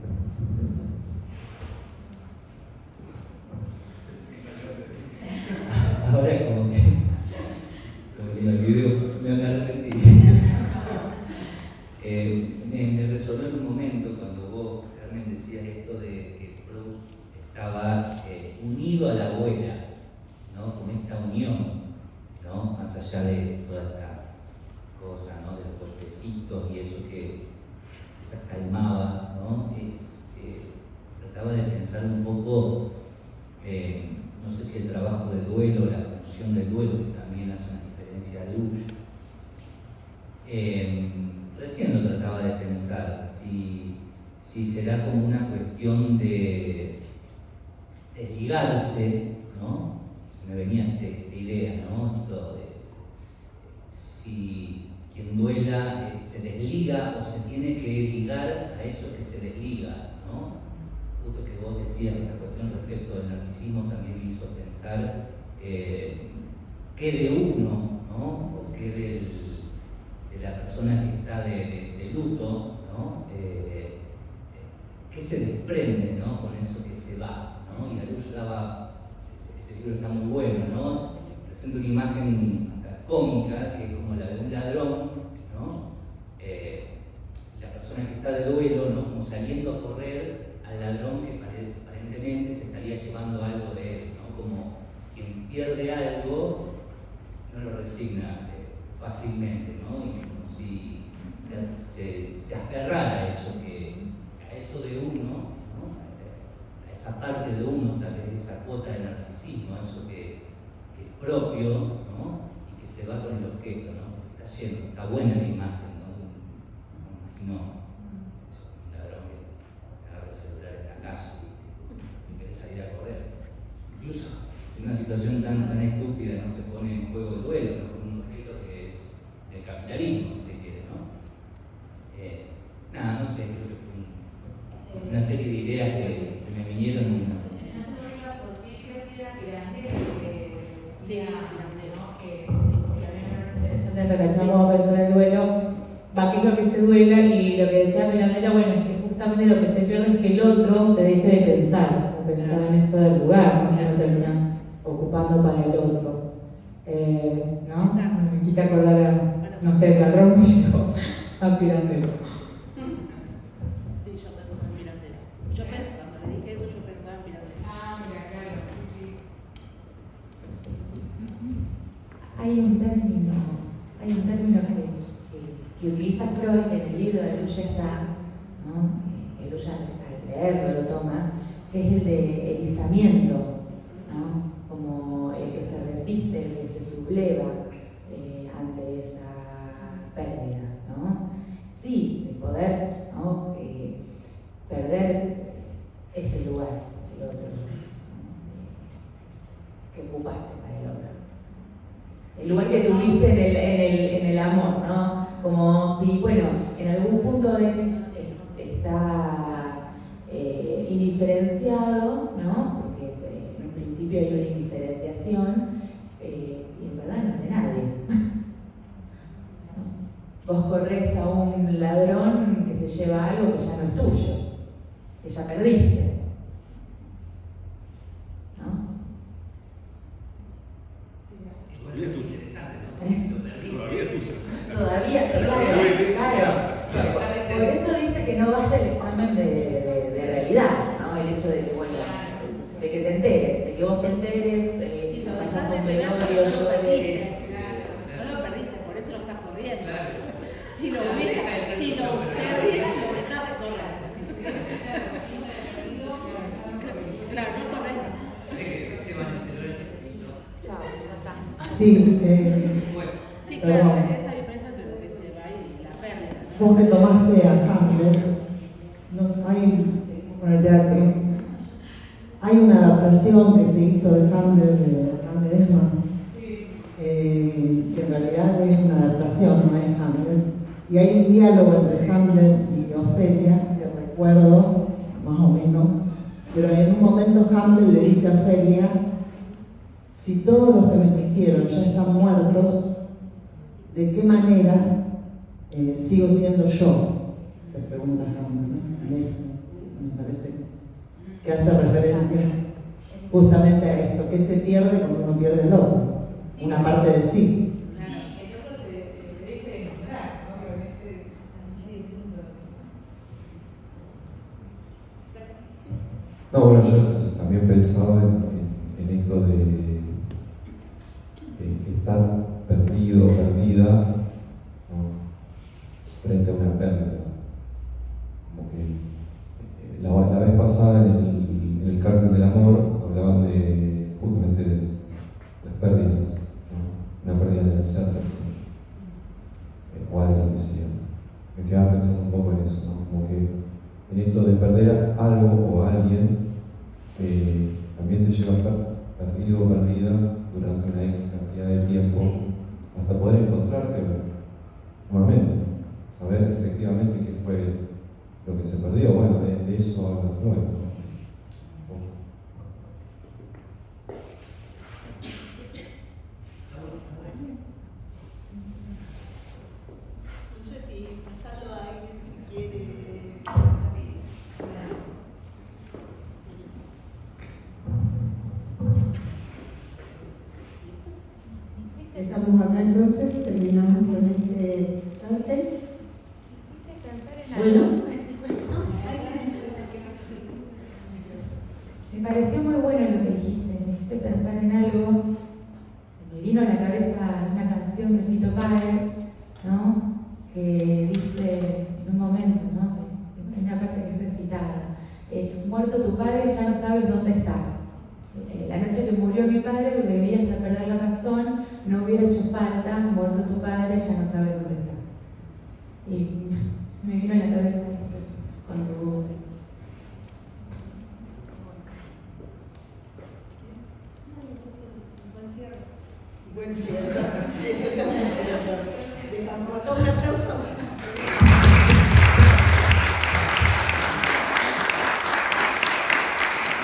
Ahora como que me olvidé, me arrepentí. Me resonó en un momento cuando vos, Carmen, decías esto de que Proust estaba unido a la abuela, ¿no? Con esta unión, ¿no? Más allá de toda esta cosa, ¿no? De los golpecitos y eso que esa calmaba, ¿no? Trataba de pensar un poco, no sé si el trabajo de duelo, la función del duelo, que también hace una diferencia a Luch. Recién lo trataba de pensar, si será como una cuestión de desligarse, ¿no? Se me venía esta idea, ¿no? Esto de si quien duela se desliga o se tiene que ligar a eso que se desliga, ¿no? Justo que vos decías esta cuestión respecto del narcisismo también me hizo pensar qué de uno, ¿no? O qué la persona que está de luto, ¿no? ¿Qué se desprende, ¿no? Con eso que se va, ¿no? Y la luz daba, ese libro está muy bueno, ¿no? Presenta una imagen hasta cómica, que es como la de un ladrón, ¿no? La persona que está de duelo, ¿no? Como saliendo a correr al ladrón que aparentemente se estaría llevando algo de él, ¿no? Como quien pierde algo no lo resigna fácilmente, ¿no? Y como si se aferrara a eso de uno, ¿no? A esa parte de uno, tal vez esa cuota de narcisismo, a eso que es propio, ¿no? Y que se va con el objeto, ¿no? Que se está yendo. Está buena la imagen, ¿no? Me imagino un ladrón que agarra el celular en la calle y quiere salir a correr. Incluso en una situación tan estúpida no se pone en juego el duelo, ¿no? Con un objeto que es el capitalismo, si se quiere, ¿no? Nada, no sé, creo que fue una serie de ideas que se me vinieron. En ese caso, sí creo que era Mirandés que decía, ¿no? Que también En relación a cómo pensar el duelo, va, qué es lo que se duela, y lo que decía Mirandela, bueno, es que justamente lo que se pierde es que el otro te deje de pensar, o pensar en esto del lugar, ¿no? Que no termina ocupando para el otro. ¿No? Me hiciste acordar a, no sé, el ladrón que llegó a Mirandela. Sí, yo pensaba en Mirandela. Cuando le dije eso, yo pensaba en Mirandela. Ah, mira, claro, sí, sí. Hay un término que utiliza Freud, que en el libro de Luya está, ¿no? Que Luya al leerlo lo toma, que es el de erizamiento, ¿no? Como el que se resiste, el que se subleva ante esa pérdida, ¿no? Sí, de poder, ¿no? Perder este lugar, el otro, ¿no? Que ocupaste para el otro. El lugar que tuviste en el amor, ¿no? Como si, bueno, en algún punto está indiferenciado, ¿no? Porque en un principio hay una indiferenciación y en verdad no es de nadie. ¿No? Vos corres a un ladrón que se lleva algo que ya no es tuyo, que ya perdiste. ¿No? Todavía es tuyo. Interesante, ¿no? Lo perdí. Todavía es tuyo. Todavía, claro. Por eso dice que no basta el examen de realidad, ¿no? El hecho de que, bueno, de que te enteres, de que vos te enteres, Si lo vayas dejaste a un de tener, velorio, no lo perdiste. llores. No lo perdiste, por eso lo estás corriendo. Claro. Si lo perdieras, lo dejás de correr. Claro, no corres. Llevan el celular ¿no? Chao, ya está. Sí, Sí, Perdón. claro, esa diferencia entre lo que se va y la pérdida, ¿no? vos que tomaste a Hamlet, con el teatro, hay una adaptación que se hizo de Hamlet de Hamlet Esma, que en realidad es una adaptación, no es Hamlet, y hay un diálogo entre Hamlet y Ofelia, que recuerdo más o menos, pero en un momento Hamlet le dice a Ofelia: si todos los que me quisieron ya están muertos, ¿de qué manera sigo siendo yo? Se pregunta Hamlet, ¿no? Me parece que hace referencia justamente a esto, que se pierde cuando uno pierde el otro, una parte de sí. El otro te deje de nombrar, ¿no? Pero en ese No, bueno, yo también pensaba en esto de estar perdido, perdida, ¿no? Frente a una pérdida. Como que la vez pasada en el Cártel del Amor hablaban justamente de las pérdidas, ¿no? Una pérdida en el ser, o alguien decía. Me quedaba pensando un poco en eso, ¿no? Como que en esto de perder algo o alguien también te lleva a estar perdido o perdida durante una X cantidad de tiempo hasta poder encontrarte nuevamente, saber efectivamente qué fue lo que se perdió. Bueno, de eso habla Freud, ¿no? dejarlo a alguien si quiere. Estamos acá entonces, terminamos con este cartel. Bueno, Me pareció muy bueno lo que dijiste, me hiciste pensar en algo. Se me vino a la cabeza una canción de Fito Páez, ¿no? Que dice en un momento, ¿no? En una parte que es recitada, muerto tu padre ya no sabes dónde estás. La noche que murió mi padre bebí hasta perder la razón, no hubiera hecho falta, muerto tu padre ya no sabes dónde estás. Y se me vino a la cabeza con tu... Buen cierre. Eso también. Dejamos acá un aplauso.